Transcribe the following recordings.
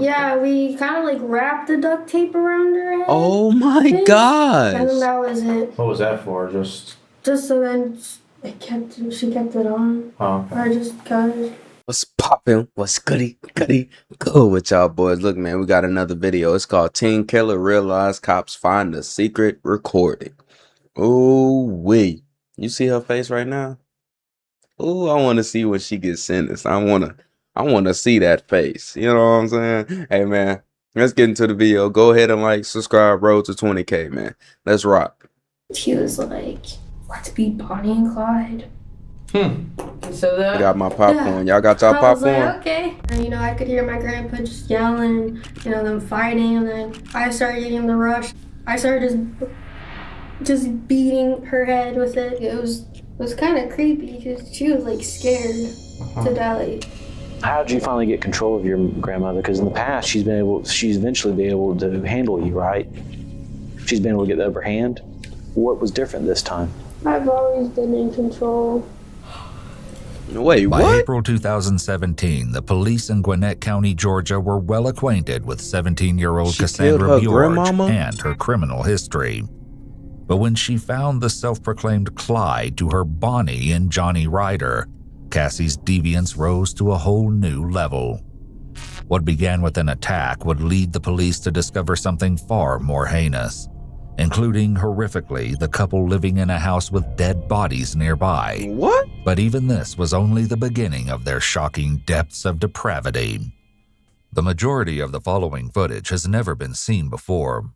Yeah, we kind of like wrapped the duct tape around her head. Oh my gosh. And then that was it. What was that for? Just so then she kept it on. Oh, okay. I just got it. What's poppin'? What's goody? Cool with y'all boys. Look, man, we got another video. It's called Teen Killer Realized Cops Find the Secret Recording. Ooh wee. You see her face right now? Ooh, I want to see when she gets sentenced. I wanna see that face. You know what I'm saying? Hey man, let's get into the video. Go ahead and like, subscribe, road to 20K, man. Let's rock. He was like, let's be Bonnie and Clyde. So I got my popcorn. Y'all got y'all I was popcorn? like, okay. And I could hear my grandpa just yelling, them fighting, and then I started getting the rush. I started just beating her head with it. It was kind of creepy because she was like scared to death. How did you finally get control of your grandmother? Because in the past, she's eventually been able to handle you, right? She's been able to get the upper hand. What was different this time? I've always been in control. Wait, what? By April 2017, the police in Gwinnett County, Georgia were well acquainted with 17-year-old Cassandra Bjorge and her criminal history. But when she found the self-proclaimed Clyde to her Bonnie and Johnny Ryder, Cassie's deviance rose to a whole new level. What began with an attack would lead the police to discover something far more heinous, including, horrifically, the couple living in a house with dead bodies nearby. What? But even this was only the beginning of their shocking depths of depravity. The majority of the following footage has never been seen before.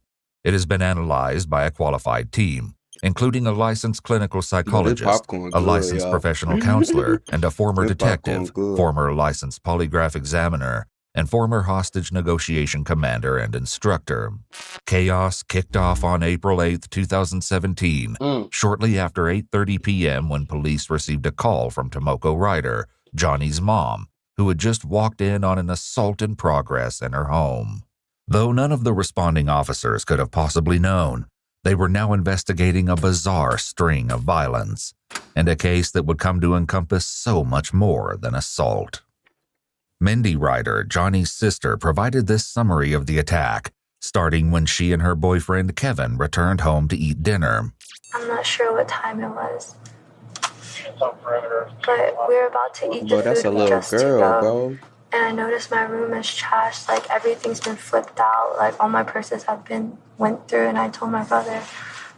It has been analyzed by a qualified team, including a licensed clinical psychologist, a licensed professional counselor, and a former detective, former licensed polygraph examiner, and former hostage negotiation commander and instructor. Chaos kicked off on April 8, 2017, shortly after 8:30 p.m. when police received a call from Tomoko Ryder, Johnny's mom, who had just walked in on an assault in progress in her home. Though none of the responding officers could have possibly known, they were now investigating a bizarre string of violence, and a case that would come to encompass so much more than assault. Mindy Ryder, Johnny's sister, provided this summary of the attack, starting when she and her boyfriend Kevin returned home to eat dinner. I'm not sure what time it was, but we were about to eat the food that's a little just girl, to go. bro. And I noticed my room is trashed, like everything's been flipped out, like all my purses have been went through, and I told my brother,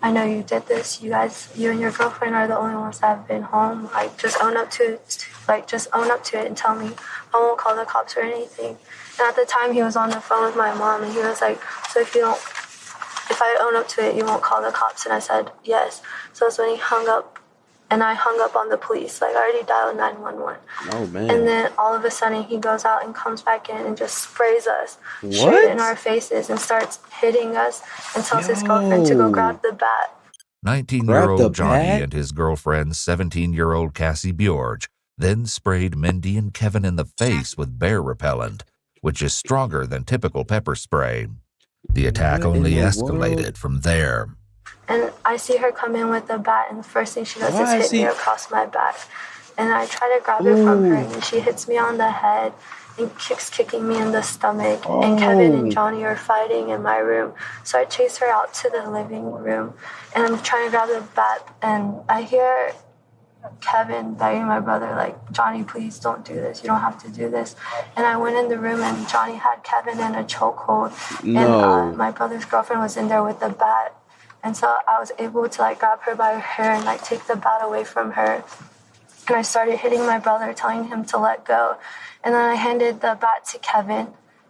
I know you did this, you and your girlfriend are the only ones that have been home, like just own up to it and tell me, I won't call the cops or anything. And at the time he was on the phone with my mom and he was like, so if I own up to it, you won't call the cops? And I said, yes. So that's when he hung up. And I hung up on the police. Like, I already dialed 911. Oh, man. And then all of a sudden, he goes out and comes back in and just sprays us straight in our faces and starts hitting us and tells his girlfriend to go grab the bat. 19-year-old Johnny and his girlfriend, 17-year-old Cassie Bjorge, then sprayed Mindy and Kevin in the face with bear repellent, which is stronger than typical pepper spray. The attack only escalated from there. And I see her come in with a bat, and the first thing she does is hit me across my back. And I try to grab it from her, and she hits me on the head and keeps kicking me in the stomach. And Kevin and Johnny are fighting in my room. So I chase her out to the living room, and I'm trying to grab the bat, and I hear Kevin begging my brother, like, Johnny, please don't do this. You don't have to do this. And I went in the room, and Johnny had Kevin in a chokehold. And my brother's girlfriend was in there with the bat. And so I was able to like grab her by her hair and like take the bat away from her. And I started hitting my brother, telling him to let go. And then I handed the bat to Kevin.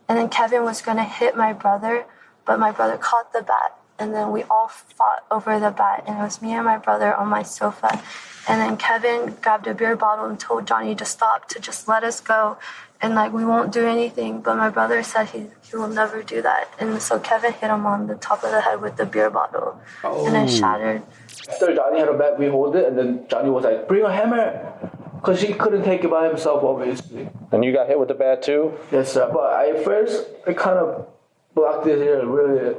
And then Kevin was going to hit my brother, but my brother caught the bat. And then we all fought over the bat. And it was me and my brother on my sofa. And then Kevin grabbed a beer bottle and told Johnny to stop, to just let us go. And like, we won't do anything. But my brother said he will never do that. And so Kevin hit him on the top of the head with the beer bottle. And it shattered. After Johnny had a bat, we hold it. And then Johnny was like, bring a hammer. Because he couldn't take it by himself, obviously. And you got hit with the bat too? Yes, sir. But at first, I kind of blocked it here. Really,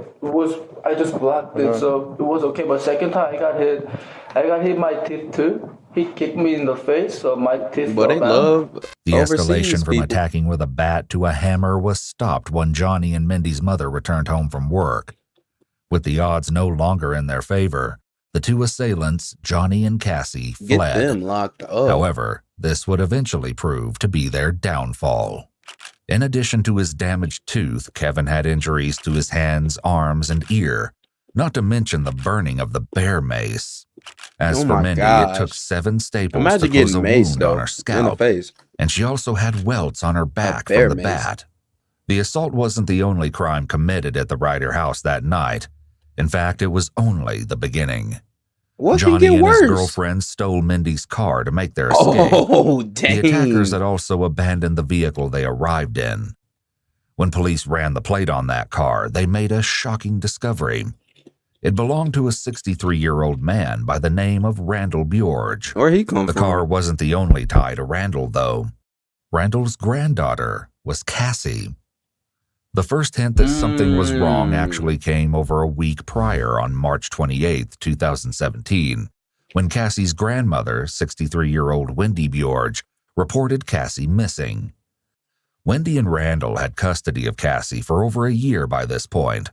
I just blocked it, so it was okay. But second time I got hit my teeth too. He kicked me in the face, so my teeth But fell they down. love The overseas escalation from people. attacking with a bat to a hammer was stopped when Johnny and Mindy's mother returned home from work. With the odds no longer in their favor, the two assailants, Johnny and Cassie, Get fled. them locked up. However, this would eventually prove to be their downfall. In addition to his damaged tooth, Kevin had injuries to his hands, arms, and ear, not to mention the burning of the bear mace. As Oh for my Mindy, gosh. it took 7 staples Imagine to close a getting maced wound though on her in the scalp, face. and she also had welts on her back bear from the mace. bat. The assault wasn't the only crime committed at the Ryder house that night. In fact, it was only the beginning. What can Johnny get and his worse? girlfriend stole Mindy's car to make their escape. Oh, dang. The attackers had also abandoned the vehicle they arrived in. When police ran the plate on that car, they made a shocking discovery. It belonged to a 63-year-old man by the name of Randall Bjorge. Where he come The from? car wasn't the only tie to Randall, though. Randall's granddaughter was Cassie. The first hint that something was wrong actually came over a week prior on March 28, 2017, when Cassie's grandmother, 63-year-old Wendy Bjorge, reported Cassie missing. Wendy and Randall had custody of Cassie for over a year by this point.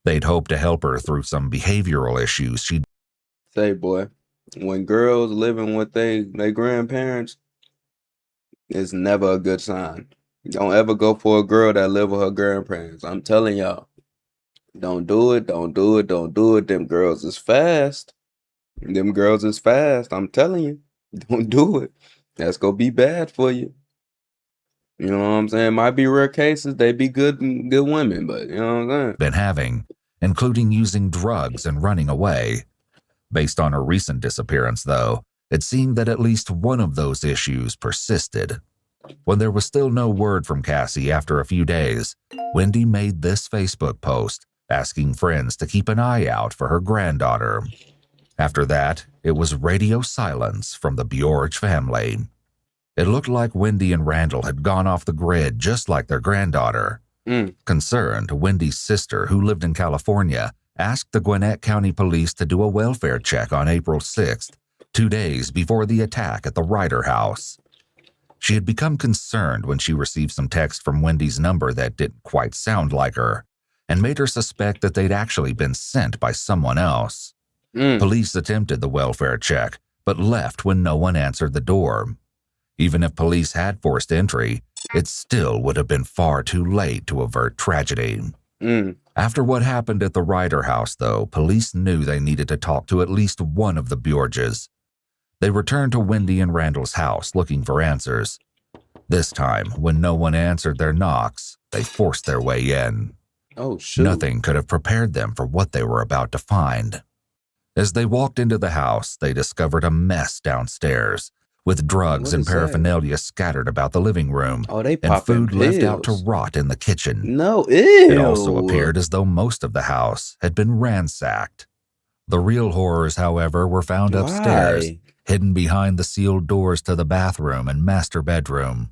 They'd hoped to help her through some behavioral issues she'd... Say, boy, when girls living with their grandparents, it's never a good sign. Don't ever go for a girl that live with her grandparents. I'm telling y'all. Don't do it, don't do it, don't do it. Them girls is fast. Them girls is fast. I'm telling you. Don't do it. That's gonna be bad for you. You know what I'm saying? Might be rare cases. They be good women, but you know what I'm saying? been having, including using drugs and running away. Based on her recent disappearance, though, it seemed that at least one of those issues persisted. When there was still no word from Cassie after a few days, Wendy made this Facebook post asking friends to keep an eye out for her granddaughter. After that, it was radio silence from the Bjorge family. It looked like Wendy and Randall had gone off the grid just like their granddaughter. Concerned, Wendy's sister, who lived in California, asked the Gwinnett County Police to do a welfare check on April 6th, 2 days before the attack at the Ryder house. She had become concerned when she received some text from Wendy's number that didn't quite sound like her, and made her suspect that they'd actually been sent by someone else. Police attempted the welfare check, but left when no one answered the door. Even if police had forced entry, it still would have been far too late to avert tragedy. After what happened at the Ryder house, though, police knew they needed to talk to at least one of the Bjorges. They returned to Wendy and Randall's house looking for answers. This time, when no one answered their knocks, they forced their way in. Oh, shoot. Nothing could have prepared them for what they were about to find. As they walked into the house, they discovered a mess downstairs, with drugs and paraphernalia scattered about the living room, and food left out to rot in the kitchen. No, ew. It also appeared as though most of the house had been ransacked. The real horrors, however, were found upstairs, hidden behind the sealed doors to the bathroom and master bedroom.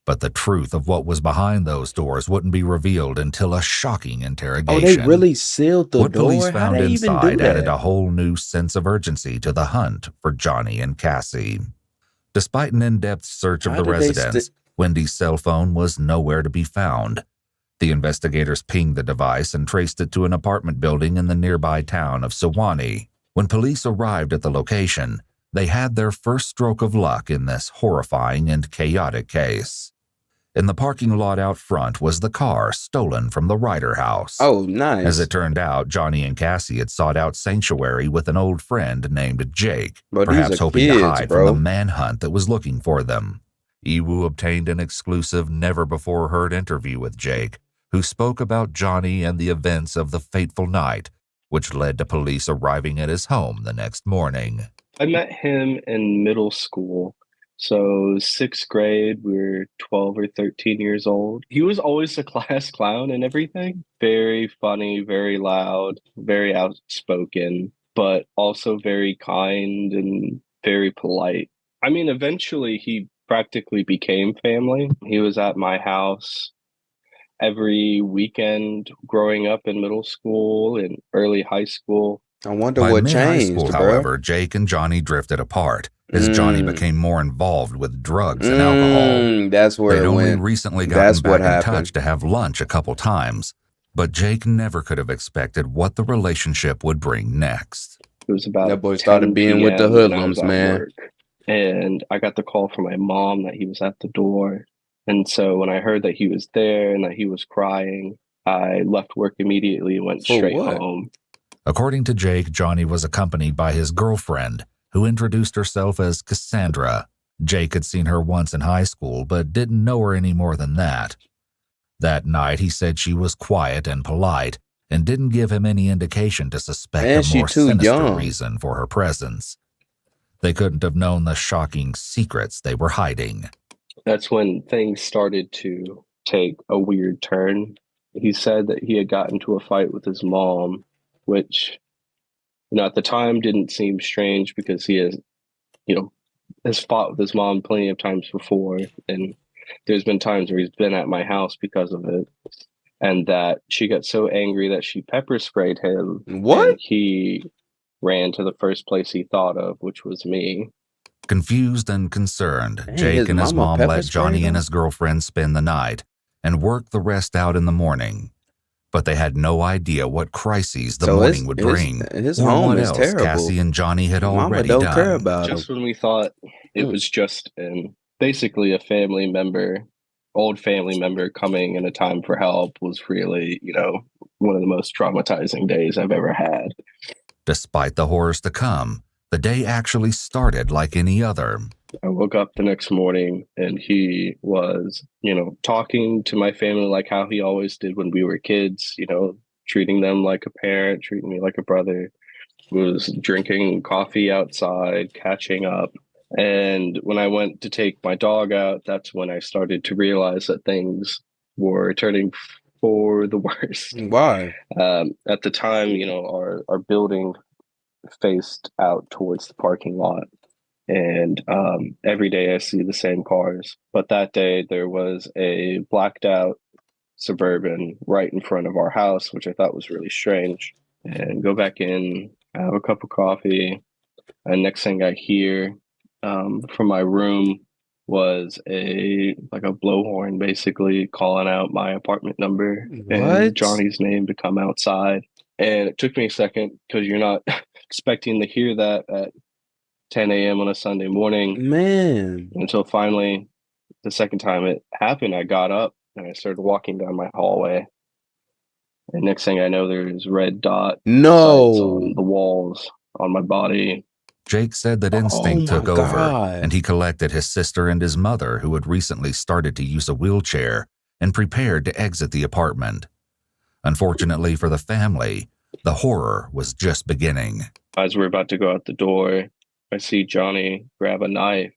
But the truth of what was behind those doors wouldn't be revealed until a shocking interrogation. Oh, they really sealed the what door? police found inside that? added a whole new sense of urgency to the hunt for Johnny and Cassie. Despite an in-depth search of the residence, Wendy's cell phone was nowhere to be found. The investigators pinged the device and traced it to an apartment building in the nearby town of Sewanee. When police arrived at the location, they had their first stroke of luck in this horrifying and chaotic case. In the parking lot out front was the car stolen from the Ryder house. Oh, nice. As it turned out, Johnny and Cassie had sought out sanctuary with an old friend named Jake, Bro, perhaps hoping to hide bro. from the manhunt that was looking for them. Iwu obtained an exclusive, never-before-heard interview with Jake, who spoke about Johnny and the events of the fateful night, which led to police arriving at his home the next morning. I met him in middle school. So 6th grade, we were 12 or 13 years old. He was always a class clown and everything. Very funny, very loud, very outspoken, but also very kind and very polite. I mean, eventually he practically became family. He was at my house every weekend growing up in middle school and early high school. I wonder By what mid-high changed, school, bro. however, Jake and Johnny drifted apart, as Johnny became more involved with drugs and alcohol. That's where They'd it only went. recently That's gotten what back in happened. touch to have lunch a couple times, but Jake never could have expected what the relationship would bring next. It was about That boy started 10 being with the p.m. and I was hoodlums, at man. work. And I got the call from my mom that he was at the door. And so when I heard that he was there and that he was crying, I left work immediately and went straight home. According to Jake, Johnny was accompanied by his girlfriend, who introduced herself as Cassandra. Jake had seen her once in high school, but didn't know her any more than that. That night, he said she was quiet and polite, and didn't give him any indication to suspect a more sinister reason for her presence. They couldn't have known the shocking secrets they were hiding. That's when things started to take a weird turn. He said that he had gotten into a fight with his mom, which, at the time didn't seem strange because he has fought with his mom plenty of times before. And there's been times where he's been at my house because of it. And that she got so angry that she pepper sprayed him. What? And he ran to the first place he thought of, which was me. Confused and concerned, Jake and his mom let Johnny and his girlfriend spend the night and work the rest out in the morning. But they had no idea what crises the morning would bring, or what else Cassie and Johnny had already done. Care about just when we thought it was just basically a family member, old family member coming in a time for help, was really, one of the most traumatizing days I've ever had. Despite the horrors to come, the day actually started like any other. I woke up the next morning and he was, talking to my family like how he always did when we were kids, treating them like a parent, treating me like a brother. Was drinking coffee outside, catching up. And when I went to take my dog out, that's when I started to realize that things were turning for the worst. Why? At the time, our building faced out towards the parking lot. And every day I see the same cars. But that day there was a blacked out Suburban right in front of our house, which I thought was really strange. And go back in, have a cup of coffee. And next thing I hear from my room was a blowhorn basically calling out my apartment number and Johnny's name to come outside. And it took me a second because you're not expecting to hear that at 10 a.m. on a Sunday morning. Man. Until finally, the second time it happened, I got up and I started walking down my hallway. And next thing I know, there's red dot sites on the walls on my body. Jake said that instinct took over, and he collected his sister and his mother, who had recently started to use a wheelchair, and prepared to exit the apartment. Unfortunately for the family, the horror was just beginning. As we're about to go out the door, I see Johnny grab a knife,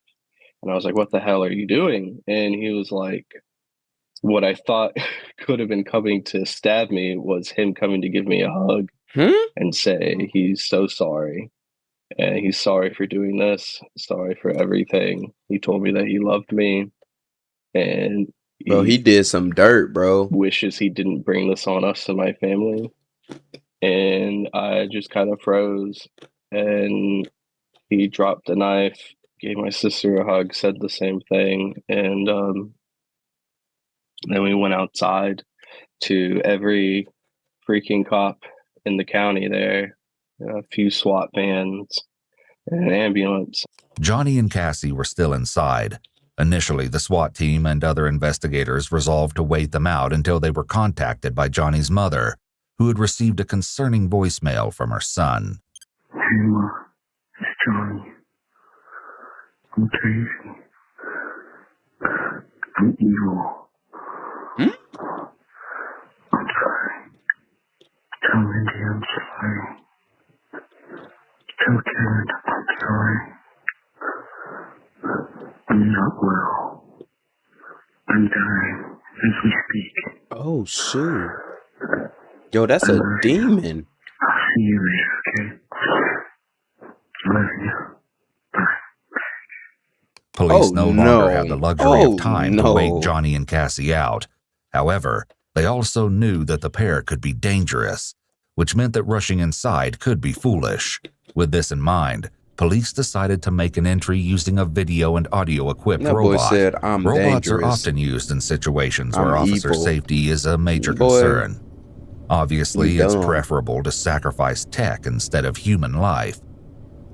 and I was like, "What the hell are you doing?" And he was like, what I thought could have been coming to stab me was him coming to give me a hug and say he's so sorry. And he's sorry for doing this, sorry for everything. He told me that he loved me. And he did some dirt, bro. Wishes he didn't bring this on us and my family. And I just kind of froze. And he dropped the knife, gave my sister a hug, said the same thing. And then we went outside to every freaking cop in the county there, a few SWAT vans, and an ambulance. Johnny and Cassie were still inside. Initially, the SWAT team and other investigators resolved to wait them out until they were contacted by Johnny's mother, who had received a concerning voicemail from her son. Hey, Ma, it's Johnny. I'm crazy. I'm evil. I'm sorry. Tell Lindy I'm sorry. Tell Karen I'm sorry. I'm not well. I'm dying as we speak. Oh, shoot. Yo, that's a demon. I'll see you later, okay? Love you. Bye. Police no longer had the luxury of time to wake Johnny and Cassie out. However, they also knew that the pair could be dangerous, which meant that rushing inside could be foolish. With this in mind, police decided to make an entry using a video and audio equipped That robot. boy said, "I'm Robots dangerous. are often used in situations I'm where officer evil." safety is a major Boy, concern. Obviously, you it's dumb. preferable to sacrifice tech instead of human life.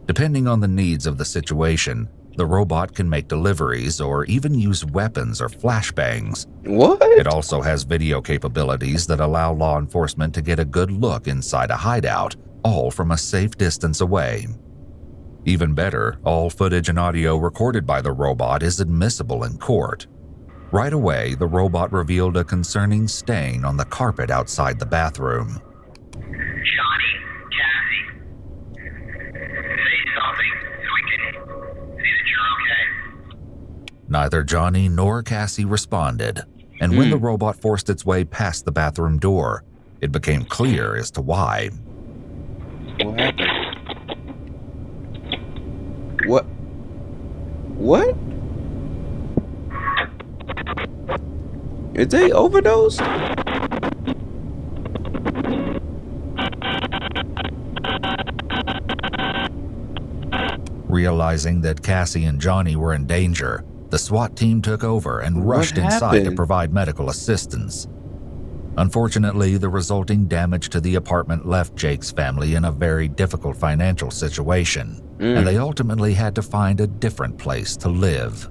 Depending on the needs of the situation, the robot can make deliveries or even use weapons or flashbangs. What? It also has video capabilities that allow law enforcement to get a good look inside a hideout, all from a safe distance away. Even better, all footage and audio recorded by the robot is admissible in court. Right away, the robot revealed a concerning stain on the carpet outside the bathroom. Johnny, Cassie, say something so we can see that you're okay. Neither Johnny nor Cassie responded, and when the robot forced its way past the bathroom door, it became clear as to why. What happened? What? What? Is they overdosed? Realizing that Cassie and Johnny were in danger, the SWAT team took over and rushed inside to provide medical assistance. Unfortunately, the resulting damage to the apartment left Jake's family in a very difficult financial situation, and they ultimately had to find a different place to live.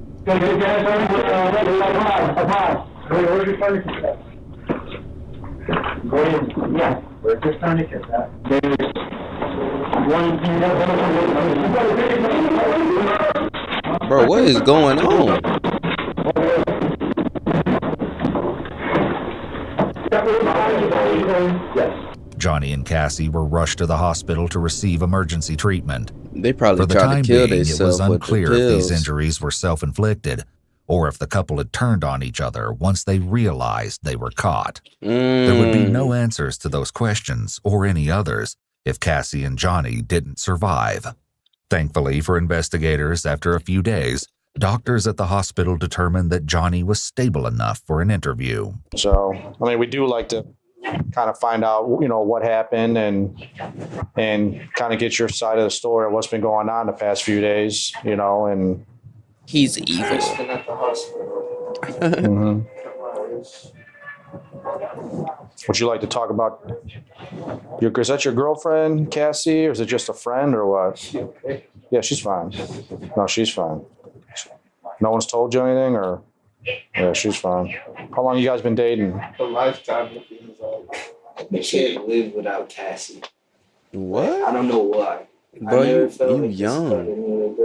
Bro, what is going on? Johnny and Cassie were rushed to the hospital to receive emergency treatment. They probably For the tried time to kill being, it was themselves with the unclear if these pills. injuries were self-inflicted or if the couple had turned on each other once they realized they were caught. There would be no answers to those questions or any others if Cassie and Johnny didn't survive. Thankfully for investigators, after a few days, doctors at the hospital determined that Johnny was stable enough for an interview. So, I mean, we do like to kind of find out, you know, what happened and kind of get your side of the story of what's been going on the past few days, you know, and he's evil. Would you like to talk about is that your girlfriend, Cassie, or is it just a friend or what? Yeah, she's fine. No, she's fine. No one's told you anything, or? Yeah, she's fine. How long you guys been dating? A lifetime. I can't live without Cassie. What? I don't know why. Bro, you young.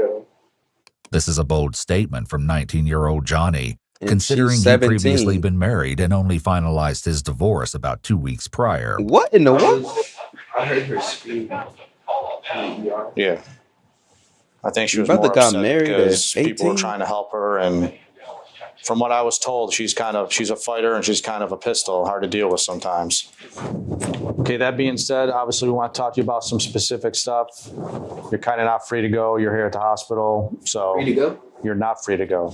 This is a bold statement from 19-year-old Johnny, And considering she's he'd previously 17. been married and only finalized his divorce about 2 weeks prior. What in the world? I heard her scream. Yeah. I think she was Brother more got upset married because at people were 18? trying to help her, and from what I was told, she's a fighter and she's kind of a pistol, hard to deal with sometimes. Okay, that being said, obviously we want to talk to you about some specific stuff. You're kind of not free to go. You're here at the hospital, so Free to go? You're not free to go.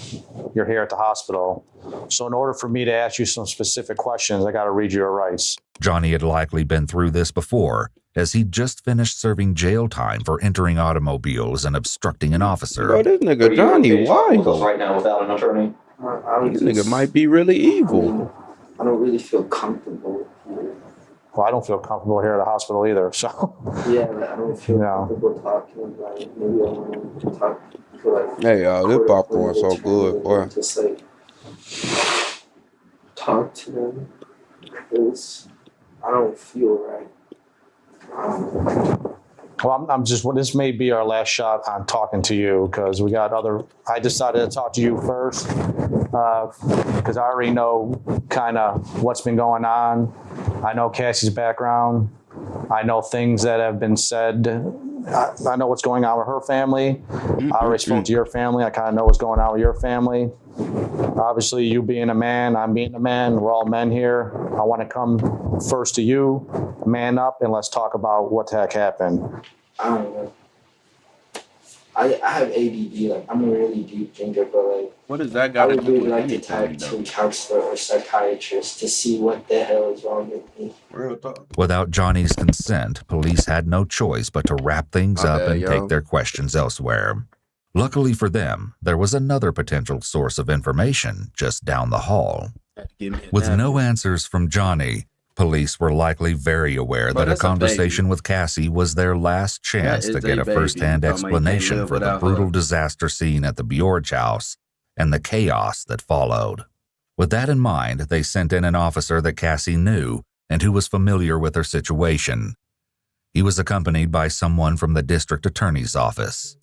You're here at the hospital. So in order for me to ask you some specific questions, I got to read you your rights. Johnny had likely been through this before, as he'd just finished serving jail time for entering automobiles and obstructing an officer. Bro, this nigga Johnny wild. Right now without an attorney. This nigga might be really evil. I don't really feel comfortable here. Well, I don't feel comfortable here at the hospital either, so. Yeah, I don't feel comfortable talking. Like, maybe I want to talk. Like, hey, y'all, this popcorn so good, boy. Just like talk to them because I don't feel right. Well, this may be our last shot on talking to you because I decided to talk to you first because I already know kind of what's been going on. I know Cassie's background. I know things that have been said. I know what's going on with her family. I already spoke to your family. I kind of know what's going on with your family. Obviously, you being a man, I'm being a man. We're all men here. I want to come first to you, man up, and let's talk about what the heck happened. I don't know. I have ADD. Like, I'm a really deep thinker, but like, What does that I got to would do really with like to anything, talk to though? a counselor or psychiatrist to see what the hell is wrong with me. Real talk. Without Johnny's consent, police had no choice but to wrap things My up bad, and take y'all. their questions elsewhere. Luckily for them, there was another potential source of information just down the hall. With no answers from Johnny, police were likely very aware that a that's a baby. conversation with Cassie was their last chance to is get a a baby. first-hand You talking about you can't explanation live for the without brutal her. disaster scene at the Bjorge house and the chaos that followed. With that in mind, they sent in an officer that Cassie knew and who was familiar with her situation. He was accompanied by someone from the district attorney's office.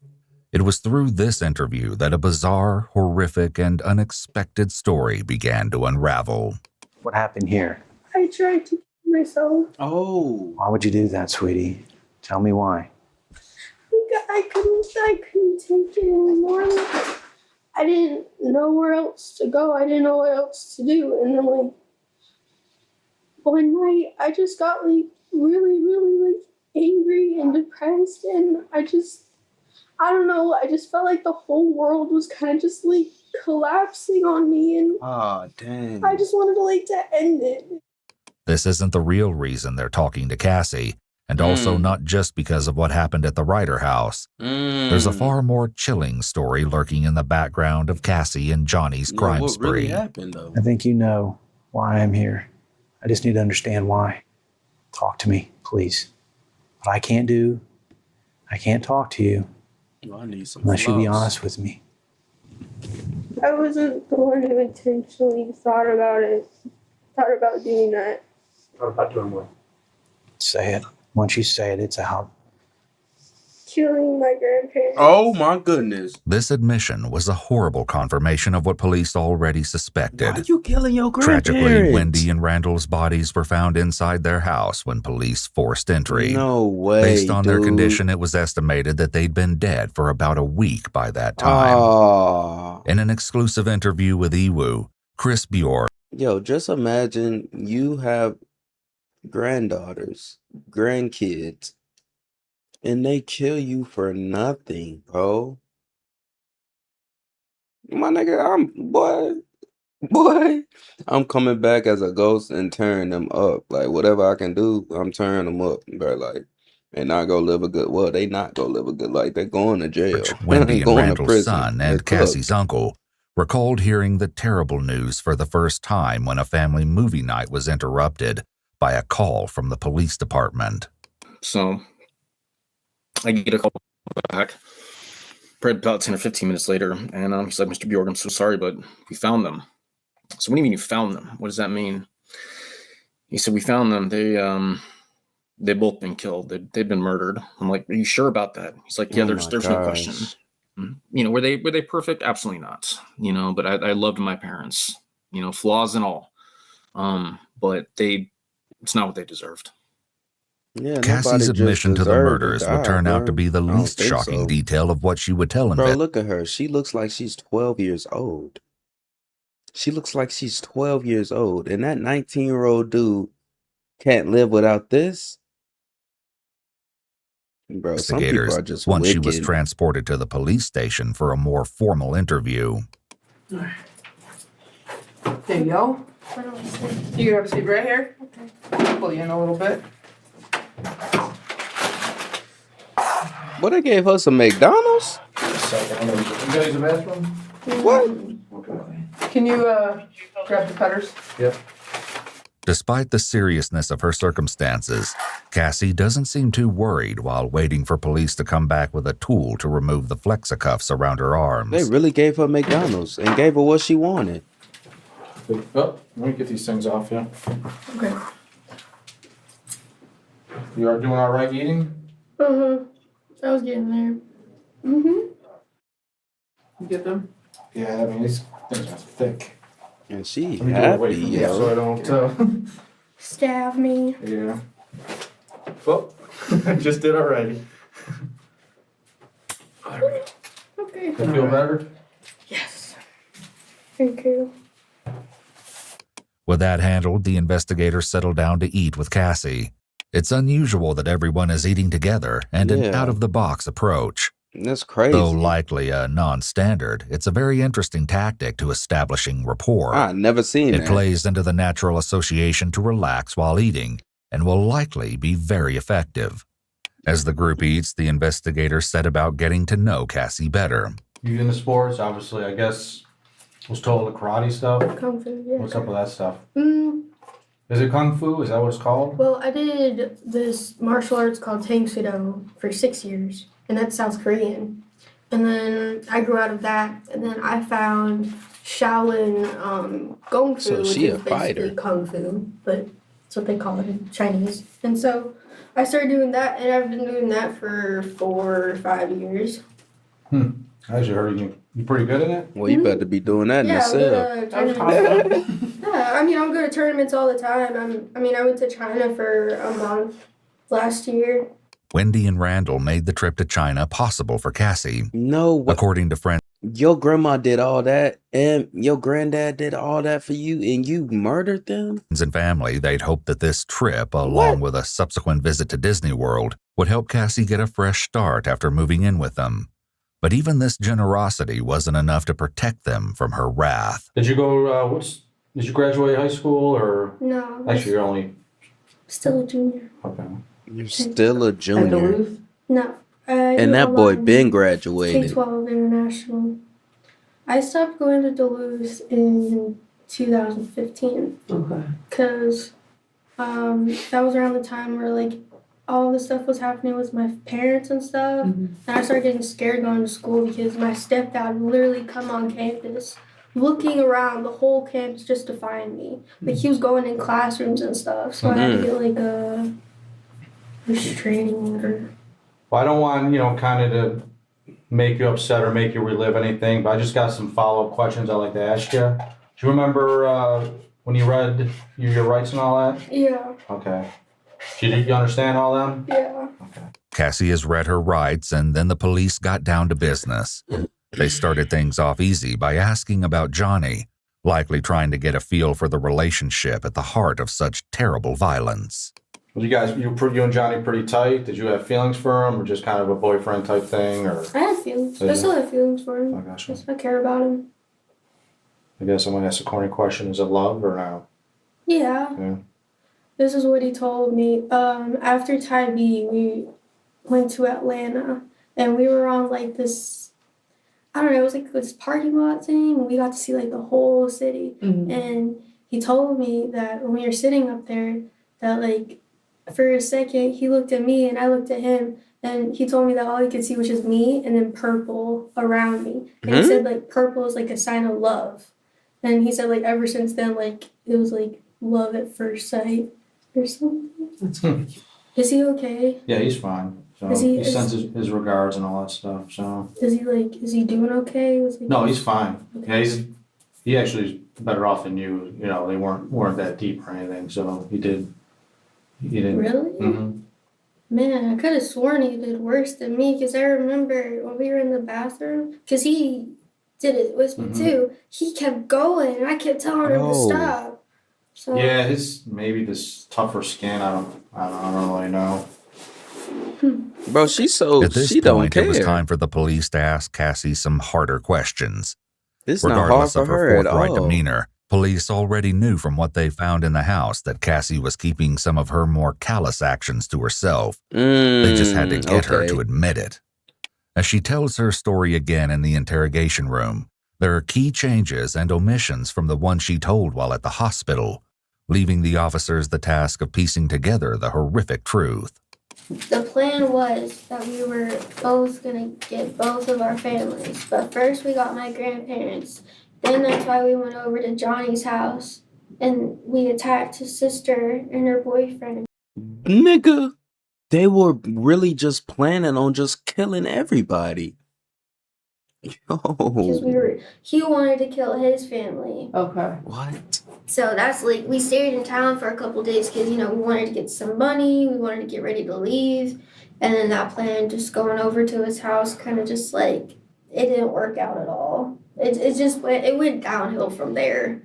It was through this interview that a bizarre, horrific, and unexpected story began to unravel. What happened here? I tried to kill myself. Oh. Why would you do that, sweetie? Tell me why. I couldn't take it anymore. I didn't know where else to go. I didn't know what else to do. And then like one night I just got like really like angry and depressed, and I don't know, I just felt like the whole world was kind of just like collapsing on me, and dang. I just wanted to end it. This isn't the real reason they're talking to Cassie, and also not just because of what happened at the Ryder house. There's a far more chilling story lurking in the background of Cassie and Johnny's crime spree. What really happened, though? I think you know why I'm here. I just need to understand why. Talk to me, please. What I can't talk to you I need some unless you be floss. honest with me. I wasn't the one who intentionally thought about doing that. What about doing what? Say it. Once you say it, it's out. Killing my grandparents. Oh my goodness. This admission was a horrible confirmation of what police already suspected. Why are you killing your grandparents? Tragically, Wendy and Randall's bodies were found inside their house when police forced entry. No way, Based on their dude. condition, it was estimated that they'd been dead for about a week by that time. In an exclusive interview with Ewu, Chris Bjork. Yo, just imagine you have granddaughters, grandkids, and they kill you for nothing, bro. My nigga, I'm coming back as a ghost and tearing them up. Like, whatever I can do, I'm tearing them up, bro. Like, they not gonna live a good, well, they not gonna live a good life. They're going to jail. Wendy and going to Randall's prison. son They're and Cassie's cooked. uncle recalled hearing the terrible news for the first time when a family movie night was interrupted by a call from the police department. So I get a call back probably about 10 or 15 minutes later, and he's like, Mr. Bjork, I'm so sorry, but we found them. So what do you mean you found them? What does that mean? He said, we found them. They've both been killed. They've been murdered. I'm like, are you sure about that? He's like, yeah, there's no question. You know, were they perfect? Absolutely not. You know, but I loved my parents, you know, flaws and all. But it's not what they deserved. Yeah, Cassie's admission to the murders would turn out to be the least shocking detail of what she would tell him. Bro, look at her. She looks like she's 12 years old. She looks like she's 12 years old. And that 19-year-old dude can't live without this? Bro, some people are just once wicked. She was transported to the police station for a more formal interview. There you go. You can have a seat right here. Okay. Pull you in a little bit. What, they gave her some McDonald's? You guys use the bathroom? What? Okay. Can you grab the cutters? Yep. Despite the seriousness of her circumstances, Cassie doesn't seem too worried while waiting for police to come back with a tool to remove the flexicuffs around her arms. They really gave her McDonald's and gave her what she wanted. Oh, let me get these things off, yeah. Okay. You are doing all right eating? I was getting there. You get them? Yeah, I mean, these things are thick. And she Let me do it happy, away from you yo. so I don't, Stab me. yeah. Well, I just did already. There we go. Okay. You feel better? Yes. Thank you. With that handled, the investigators settled down to eat with Cassie. It's unusual that everyone is eating together and an out-of-the-box approach. That's crazy. Though likely a non-standard, it's a very interesting tactic to establishing rapport. I never seen it that. plays into the natural association to relax while eating and will likely be very effective. As the group eats, the investigator set about getting to know Cassie better. You into sports? Obviously, I guess was told the karate stuff. Kung Fu, yeah. What's up with that stuff? Is it Kung Fu? Is that what it's called? Well, I did this martial arts called Tang Sudo for 6 years, and that's South Korean. And then I grew out of that, and then I found Shaolin Gong Fu, which is basically Kung Fu, but that's what they call it in Chinese. And so I started doing that, and I've been doing that for 4 or 5 years. I actually heard you pretty good at it. Well, you better be doing that in the cell. Yeah, I mean, I'm going to tournaments all the time. I went to China for a month last year. Wendy and Randall made the trip to China possible for Cassie. No, according to friends, your grandma did all that, and your granddad did all that for you, and you murdered them? And family, they'd hoped that this trip, along with a subsequent visit to Disney World, would help Cassie get a fresh start after moving in with them. But even this generosity wasn't enough to protect them from her wrath. Did you go, did you graduate high school or? No. Actually, you're only. Still a junior. Okay. You're still a junior. No. And that boy been graduated. K-12 International. I stopped going to Duluth in 2015. Okay. Because that was around the time where, like, all the stuff was happening with my parents and stuff. And I started getting scared going to school because my stepdad would literally come on campus looking around the whole campus just to find me. Like, he was going in classrooms and stuff. So I had to get, like, a restraining order. Well, I don't want, kind of to make you upset or make you relive anything, but I just got some follow-up questions I'd like to ask you. Do you remember when you read your rights and all that? Yeah. Okay. Did you understand all them? Yeah. Okay. Cassie has read her rights, and then the police got down to business. They started things off easy by asking about Johnny, likely trying to get a feel for the relationship at the heart of such terrible violence. Was you and Johnny pretty tight? Did you have feelings for him, or just kind of a boyfriend type thing? Or I had feelings. I still have feelings for him. I gotcha. I care about him. I guess I'm gonna ask a corny question: is it love or no? Yeah. This is what he told me. After Thai B, we went to Atlanta, and we were on like this. I don't know. It was like this parking lot thing, and we got to see like the whole city. And he told me that when we were sitting up there, that like for a second he looked at me and I looked at him, and he told me that all he could see was just me and then purple around me. And he said like purple is like a sign of love. And he said like ever since then, like it was like love at first sight or something. Is he okay? Yeah, he's fine. So he sends his regards and all that stuff. So is he doing okay? No, he's fine. Okay. Yeah, he actually is better off than you. You know, they weren't that deep or anything. So he didn't. Really? Man, I could have sworn he did worse than me, because I remember when we were in the bathroom, because he did it with me too. He kept going, and I kept telling him to stop. So yeah, maybe this tougher skin. I don't really know. Bro, At this point, it was time for the police to ask Cassie some harder questions. Regardless of her forthright demeanor, police already knew from what they found in the house that Cassie was keeping some of her more callous actions to herself. They just had to get her to admit it. As she tells her story again in the interrogation room, there are key changes and omissions from the one she told while at the hospital, leaving the officers the task of piecing together the horrific truth. the plan was that we were both going to get both of our families. But first we got my grandparents. Then that's why we went over to Johnny's house and we attacked his sister and her boyfriend. Nigga, they were really just planning on just killing everybody. Because he wanted to kill his family. Okay. What? So that's like, we stayed in town for a couple days because, we wanted to get some money. We wanted to get ready to leave. And then that plan, just going over to his house, kind of just like, it didn't work out at all. It went downhill from there.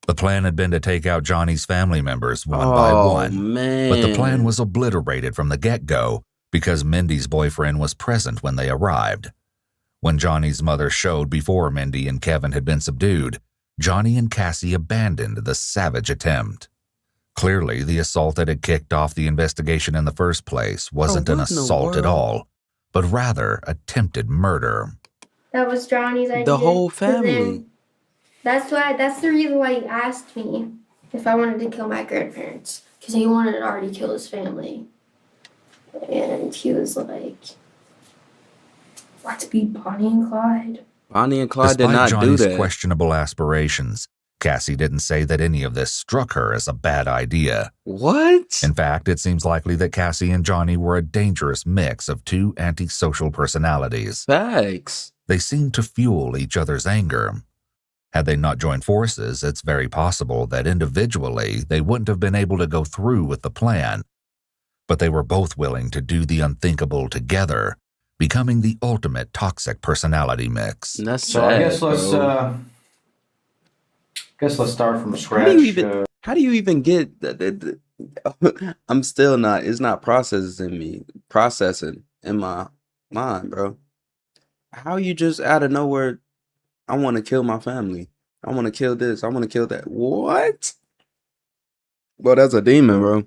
The plan had been to take out Johnny's family members one by one. Man. But the plan was obliterated from the get-go because Mindy's boyfriend was present when they arrived. When Johnny's mother showed before Mindy and Kevin had been subdued, Johnny and Cassie abandoned the savage attempt. Clearly, the assault that had kicked off the investigation in the first place wasn't an assault at all, but rather attempted murder. That was Johnny's idea. The whole family. That's the reason why he asked me if I wanted to kill my grandparents, because he wanted to already kill his family. And he was like, let's be Bonnie and Clyde. Bonnie and Clyde did Despite not do Johnny's that. questionable aspirations, Cassie didn't say that any of this struck her as a bad idea. What? In fact, it seems likely that Cassie and Johnny were a dangerous mix of two antisocial personalities. Facts. They seemed to fuel each other's anger. Had they not joined forces, it's very possible that individually they wouldn't have been able to go through with the plan. But they were both willing to do the unthinkable together, becoming the ultimate toxic personality mix. That's So sad, I guess let's start from scratch. How do you even get I'm still not, it's not processing in my mind, bro. How you just out of nowhere, I want to kill my family. I want to kill this. I want to kill that. What? Bro, that's a demon, bro.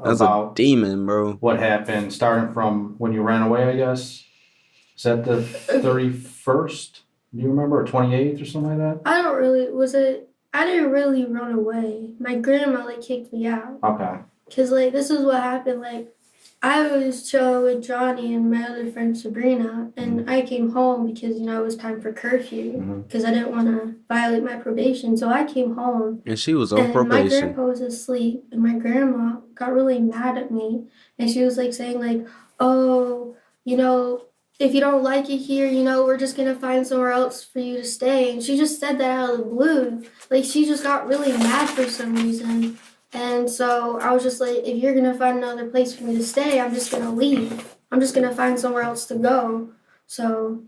That's a demon, bro. What happened starting from when you ran away, I guess? Is that the 31st? Do you remember? Or 28th or something like that? I didn't really run away. My grandma kicked me out. Okay. Cause this is what happened. I was chilling with Johnny and my other friend Sabrina, and I came home because it was time for curfew. Because I didn't want to violate my probation, so I came home. And she was on probation. My grandpa was asleep, and my grandma got really mad at me, and she was saying "Oh, if you don't like it here, we're just gonna find somewhere else for you to stay." And she just said that out of the blue. She just got really mad for some reason. And so I was just like, if you're gonna find another place for me to stay, I'm just gonna leave. I'm just gonna find somewhere else to go. So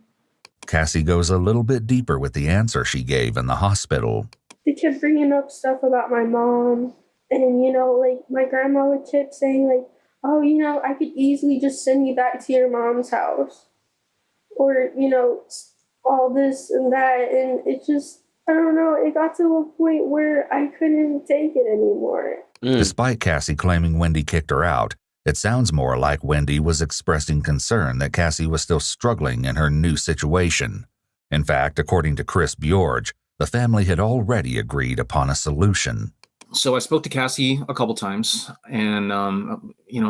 Cassie goes a little bit deeper with the answer she gave in the hospital. They kept bringing up stuff about my mom. And, my grandma would keep saying, oh, I could easily just send you back to your mom's house. Or, all this and that. And it just, I don't know, it got to a point where I couldn't take it anymore. Despite Cassie claiming Wendy kicked her out, it sounds more like Wendy was expressing concern that Cassie was still struggling in her new situation. In fact, according to Chris Bjorge, the family had already agreed upon a solution. So I spoke to Cassie a couple times and,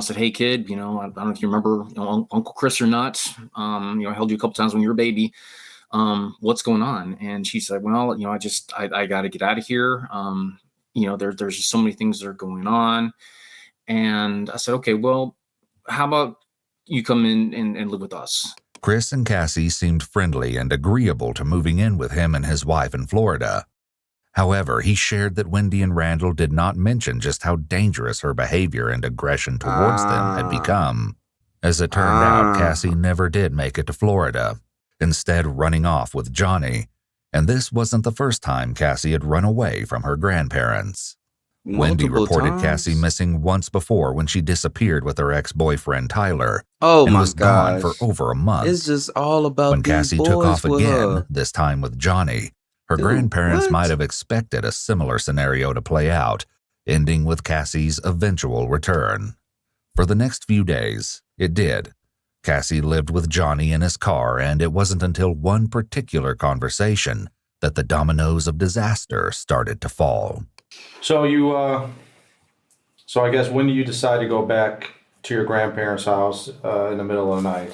said, hey, kid, I don't know if you remember Uncle Chris or not. I held you a couple times when you were a baby. What's going on? And she said, well, I got to get out of here. There's just so many things that are going on. And I said, okay, well, how about you come in and live with us? Chris and Cassie seemed friendly and agreeable to moving in with him and his wife in Florida. However, he shared that Wendy and Randall did not mention just how dangerous her behavior and aggression towards them had become. As it turned out, Cassie never did make it to Florida, instead running off with Johnny, and this wasn't the first time Cassie had run away from her grandparents. Wendy reported Cassie missing once before when she disappeared with her ex-boyfriend Tyler and was gone for over a month. It's just all about when Cassie took off again, this time with Johnny, her grandparents might have expected a similar scenario to play out, ending with Cassie's eventual return. For the next few days, it did. Cassie lived with Johnny in his car, and it wasn't until one particular conversation that the dominoes of disaster started to fall. So so I guess when do you decide to go back to your grandparents' house in the middle of the night?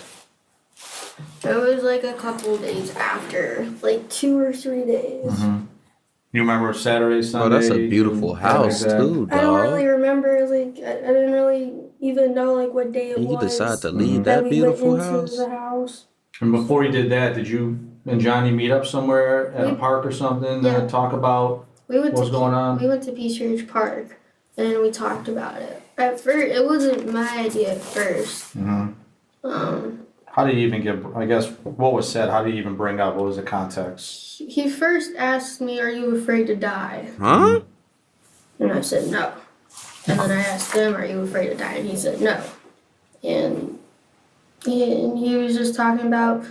It was a couple days after, 2 or 3 days. Mm-hmm. You remember Saturday, Sunday? Oh, that's a beautiful house too, dog. I don't really remember. I didn't really even know what day it was. You decided to leave that beautiful house? The house. And before you did that, did you and Johnny meet up somewhere at a park or something to talk about what's going on? We went to Peace Ridge Park and we talked about it. At first, it wasn't my idea at first. Mm-hmm. How did you even what was said? How did you even bring up? What was the context? He first asked me, are you afraid to die? Huh? And I said no. And then I asked him, are you afraid to die? And he said no. And he was just talking about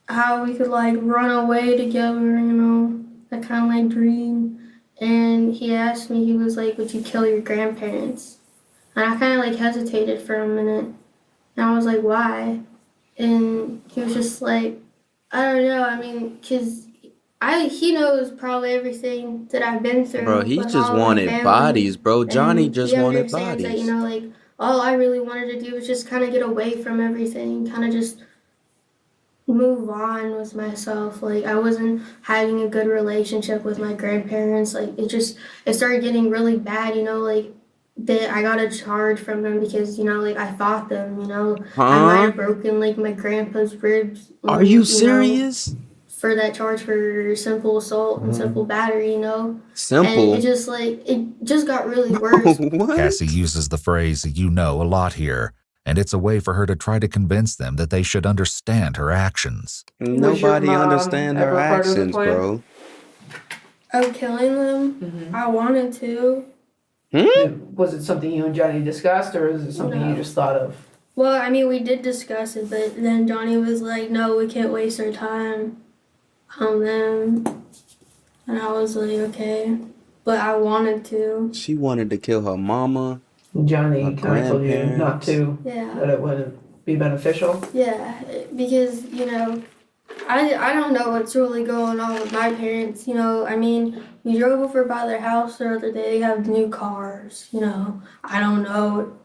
how we could like run away together, you know, that kind of like dream. And he asked me, he was like, would you kill your grandparents? And I kind of like hesitated for a minute. And I was like, why? And he was just like, I don't know. I mean, because he knows probably everything that I've been Bro, through he with just all my wanted family. bodies, bro. Johnny And just he wanted understands that, you bodies. know, like, all I really wanted to do was just kind of get away from everything, kind of just move on with myself. Like, I wasn't having a good relationship with my grandparents. Like, it started getting really bad, you know, like, that I got a charge from them because, you know, like, I fought them, you know. I might Huh? have broken, like, my grandpa's ribs, Are you you know, serious? for that charge for simple assault and simple battery, you know. And Simple. it just got really Bro, worse. what? Cassie uses the phrase "you know" a lot here, and it's a way for her to try to convince them that they should understand her actions. Was your Nobody mom understand her ever part of the actions, plan? bro. Of killing them, I wanted to. Was it something you and Johnny discussed, or is it something you No. just thought of? Well, I mean, we did discuss it, but then Johnny was like, no, we can't waste our time on them. And I was like, okay. But I wanted to. She wanted to kill her mama, Johnny her kind of told you not grandparents. to, Yeah. that it wouldn't be beneficial. Yeah, because, you know, I don't know what's really going on with my parents, you know. I mean, we drove over by their house the other day. They have new cars, you know. I don't know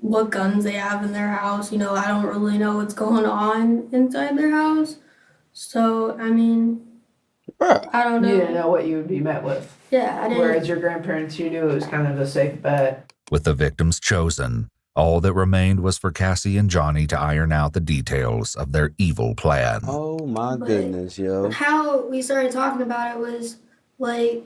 what guns they have in their house, you know. I don't really know what's going on inside their house. So, I mean, Bruh. I don't know. You didn't know what you would be met with. Yeah, I didn't. Whereas your grandparents, you knew it was kind of a safe bet. With the victims chosen, all that remained was for Cassie and Johnny to iron out the details of their evil plan. Oh my But goodness, yo. how we started talking about it was like,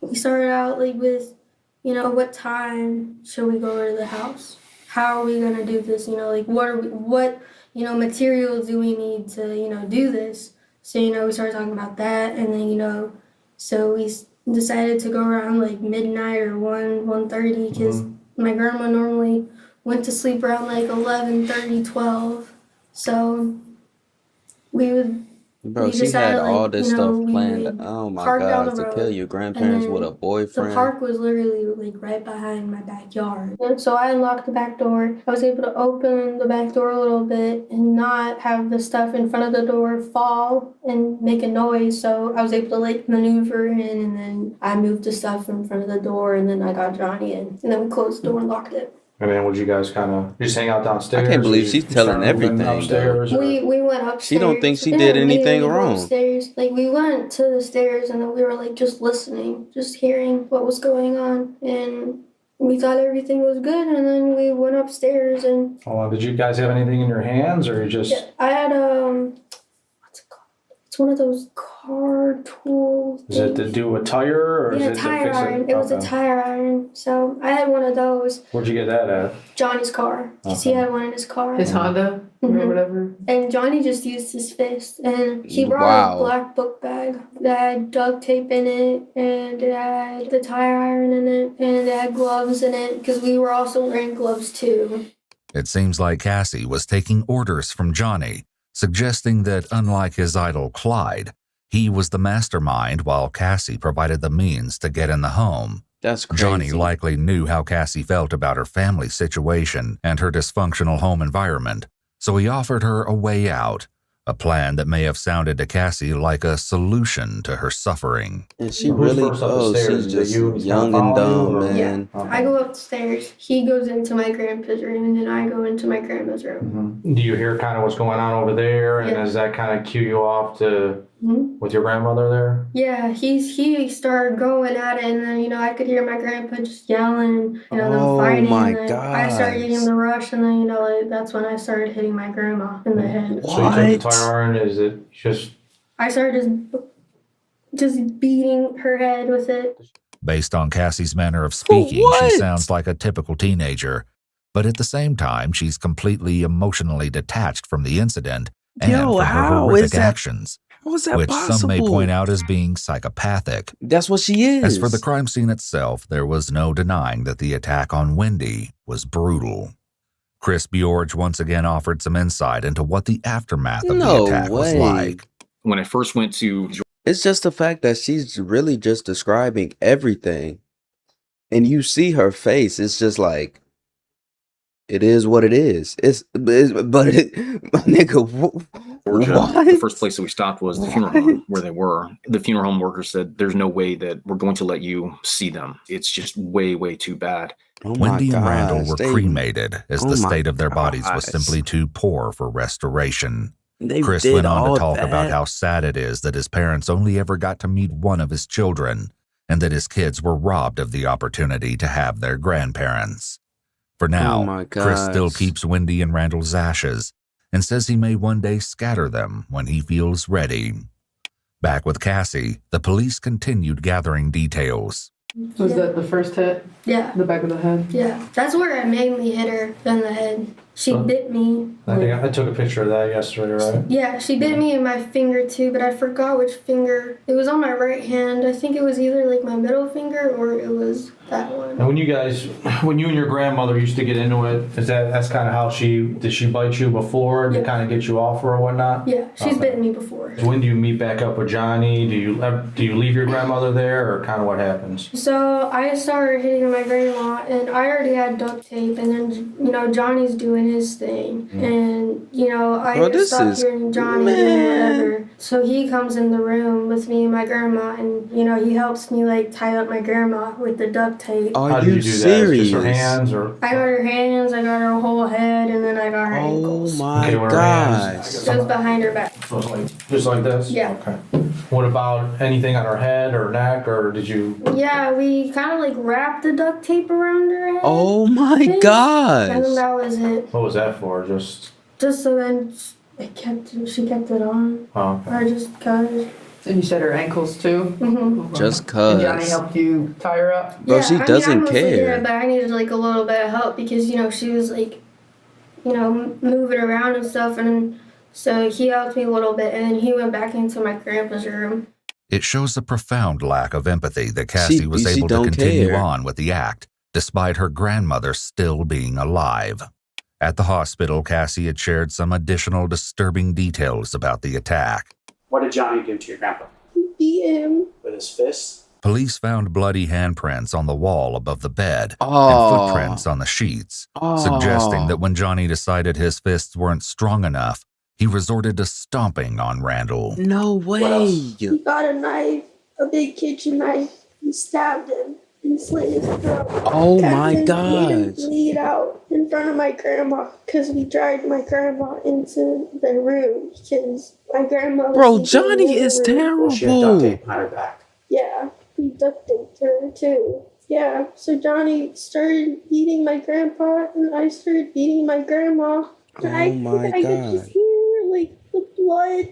we started out like with, you know, what time should we go over to the house? How are we gonna do this? You know, like what you know, materials do we need to, you know, do this? So, you know, we started talking about that, and then, you know, so we decided to go around like midnight or 1:30 because my grandma normally went to sleep around like 11:30, 12. So we would Bro, we she had decided, all like, this you know, stuff we planned. would Oh my park down gosh, the to kill road, your and grandparents with a then the boyfriend. park was literally like right behind my backyard. And so I unlocked the back door. I was able to open the back door a little bit and not have the stuff in front of the door fall and make a noise. So I was able to like maneuver in, and then I moved the stuff in front of the door, and then I got Johnny in, and then we closed the door and locked it. And then would you guys kind of just hang out downstairs? I can't believe or she's you telling start moving everything, upstairs, or- We went upstairs. She don't think she and did then anything immediately go wrong. Upstairs. Like, we went to the stairs, and then we were like just listening, just hearing what was going on, and we thought everything was good, and then we went upstairs, and Oh, did you guys have anything in your hands, or you just? yeah, I had what's it called? It's one of those car tool Is it to things. do a tire, or Yeah, is it to tire fix iron. it? It was a Okay. tire iron. So I had one of those. Where'd you get that at? Johnny's car. Because he Okay. had one in his car. His Honda or Mhm. whatever. And Johnny just used his fist, and he brought Wow. a black book bag that had duct tape in it, and it had the tire iron in it, and it had gloves in it, because we were also wearing gloves too. It seems like Cassie was taking orders from Johnny, suggesting that unlike his idol Clyde, he was the mastermind while Cassie provided the means to get in the home. That's crazy. Johnny likely knew how Cassie felt about her family situation and her dysfunctional home environment, so he offered her a way out, a plan that may have sounded to Cassie like a solution to her suffering. And she Who's really, first up the stairs? she's Is it just you young follow and dumb, you, or- man. Okay. I go upstairs, he goes into my grandpa's room, and then I go into my grandma's room. Do you hear kind of what's going on over there, and Yeah. does that kind of cue you off to Mhm. with your grandmother there? Yeah, he started going at it, and then, you know, I could hear my grandpa just yelling, you know, them Oh fighting, my and then I started getting gosh. the rush, and then, you know, like, that's when I started hitting my grandma in the head. So you took the What? tire iron. Is it just? I started just beating her head with it. Based on Cassie's manner of speaking, what? she sounds like a typical teenager, but at the same time, she's completely emotionally detached from the incident and Yo, from her how horrific is that? actions, How is that which possible? some may point out as being psychopathic. That's what she is. As for the crime scene itself, there was no denying that the attack on Wendy was brutal. Chris Bjorge once again offered some insight into what the aftermath of the No attack was way. like. When I first went to It's just the fact that she's really just describing everything. And you see her face, it's just like, it is what it is. Nigga, Georgia, what? the first place that we stopped was the funeral home where they were. The funeral home worker said, there's no way that we're going to let you see them. It's just way, way too bad. Oh my Wendy and Randall gosh, were cremated as oh the my state of their bodies was gosh. simply too poor for restoration. They Chris did went on to all talk that? about how sad it is that his parents only ever got to meet one of his children, and that his kids were robbed of the opportunity to have their grandparents. For now, Oh my Chris still gosh. keeps Wendy and Randall's ashes and says he may one day scatter them when he feels ready. Back with Cassie, the police continued gathering details. Was that the first hit? Yeah. The back of the head? Yeah. That's where I mainly hit her in the head. She bit me. I took a picture of that yesterday, right? Yeah, she bit me in my finger too, but I forgot which finger. It was on my right hand. I think it was either like my middle finger or it was that one. And when you and your grandmother used to get into it, that's kind of how did she bite you before to kind of get you off her or whatnot? Yeah, she's bitten me before. When do you meet back up with Johnny? Do you leave your grandmother there, or kind of what happens? So I started hitting my grandma, and I already had duct tape, and then Johnny's doing his thing, and I stopped hearing Johnny doing whatever. So he comes in the room with me and my grandma, and he helps me like tie up my grandma with the duct tape. Are you serious? Just her hands, or I got her hands, I got her whole head, and then I got her ankles. Oh my gosh. Just behind her back. So just like this? Yeah. Okay. What about anything on her head or neck, or did you? Yeah, we kind of like wrapped the duct tape around her head. Oh my gosh. And then that was it. What was that for? Just so then she kept it on. Oh, okay. Or just cause. And you said her ankles too? Mm-hmm. Just cause. And Johnny helped you tie her up? Bro, she doesn't I mostly care. did, but I needed like a little bit of help because she was like, moving around and stuff, and so he helped me a little bit, and then he went back into my grandpa's room. It shows a profound lack of empathy that Cassie was able to continue on with the act, despite her grandmother still being alive. At the hospital, Cassie had shared some additional disturbing details about the attack. What did Johnny do to your grandpa? Beat him. With his fists? Police found bloody handprints on the wall above the bed and footprints on the sheets, suggesting that when Johnny decided his fists weren't strong enough, he resorted to stomping on Randall. No way. He got a knife, a big kitchen knife, and stabbed him and slit his throat. Oh my Made him gosh. bleed out in front of my grandma because we dragged my grandma into the room because my grandma was Bro, Johnny is terrible. She had duct tape on her back. Yeah, we duct taped her too. Yeah, so Johnny started beating my grandpa and I started beating my grandma. And I could just hear like the blood,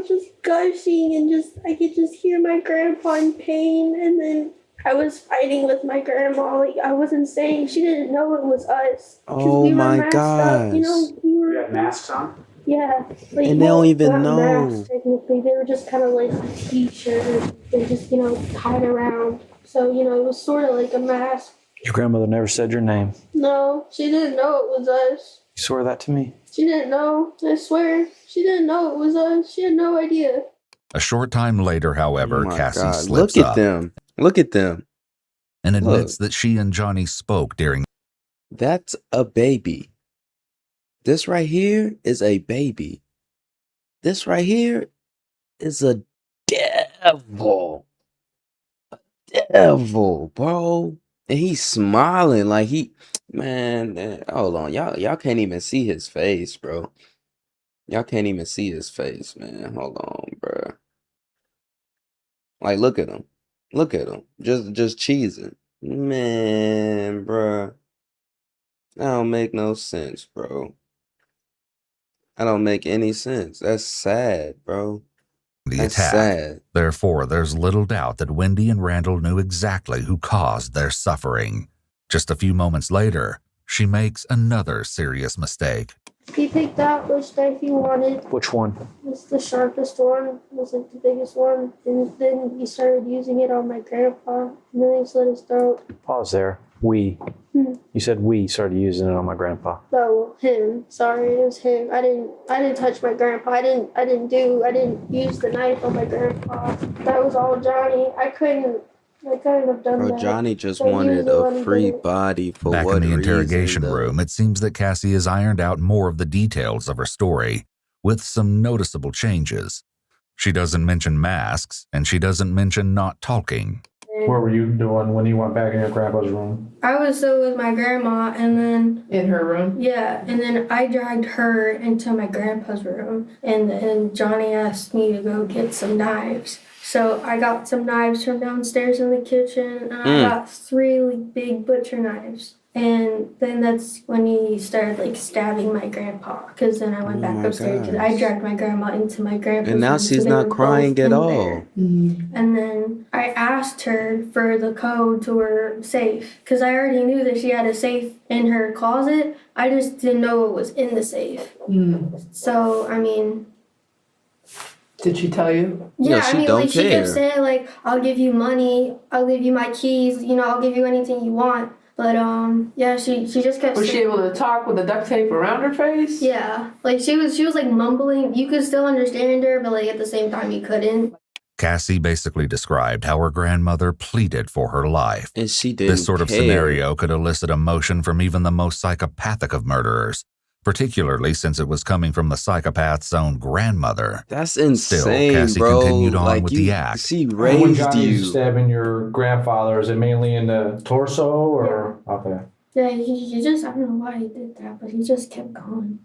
just gushing, and I could just hear my grandpa in pain. And then I was fighting with my grandma. Like I wasn't saying, she didn't know it was us. Oh we were my masked gosh. up, we were. You had masks on? Yeah. Like, And they don't even not know. Masks, technically, they were just kind of like t-shirts and just tied around. So it was sort of like a mask. Your grandmother never said your name. No, she didn't know it was us. You swear that to me? She didn't know. I swear. She didn't know it was us. She had no idea. A short time later, however, Cassie slips Look at up them. Look at them. and admits that she and Johnny spoke during. That's a baby. This right here is a baby. This right here is a devil. A devil, bro. And he's smiling like man, hold on. Y'all can't even see his face, bro. Y'all can't even see his face, man. Hold on, bro. Like, look at him. Look at him. Just cheesing. Man, bro. That don't make no sense, bro. That don't make any sense. That's sad, bro. The That's attack. sad. Therefore, there's little doubt that Wendy and Randall knew exactly who caused their suffering. Just a few moments later, she makes another serious mistake. He picked out which knife he wanted. Which one? It's the sharpest one. It was like the biggest one. And then he started using it on my grandpa. And then he slit his throat. Pause there. You said we started using it on my grandpa. Oh, him. Sorry, it was him. I didn't touch my grandpa. I didn't use the knife on my grandpa. That was all Johnny. I couldn't have done Bro, that. Johnny just So he was wanted the a one who did free it. body for Back what in the reason, interrogation though? room, it seems that Cassie has ironed out more of the details of her story, with some noticeable changes. She doesn't mention masks, and she doesn't mention not talking. What were you doing when you went back in your grandpa's room? I was still with my grandma, and then In her room? yeah, and then I dragged her into my grandpa's room, and Johnny asked me to go get some knives. So I got some knives from downstairs in the kitchen, and I got 3 like, big butcher knives. And then that's when he started like stabbing my grandpa, because then I went back upstairs because I dragged my grandma into my grandpa's And now room, she's so they not were crying both at in all. there. And then I asked her for the code to her safe, because I already knew that she had a safe in her closet. I just didn't know it was in the safe. So, I mean... Did she tell you? Yeah, No, she I mean, don't like, she kept care. saying, like, I'll give you money, I'll give you my keys, you know, I'll give you anything you want. But, yeah, she just kept Was she saying... able to talk with the duct tape around her face? Yeah, like, she was like, mumbling. You could still understand her, but, like, at the same time, you couldn't. Cassie basically described how her grandmother pleaded for her life. And she didn't This sort of care. scenario could elicit emotion from even the most psychopathic of murderers, particularly since it was coming from the psychopath's own grandmother. That's insane, Still, Cassie bro. continued on Like, with the act. She When raised Johnny's you. stabbing your grandfather, is it mainly in the torso or? Okay. Yeah, he just, I don't know why he did that, but he just kept going.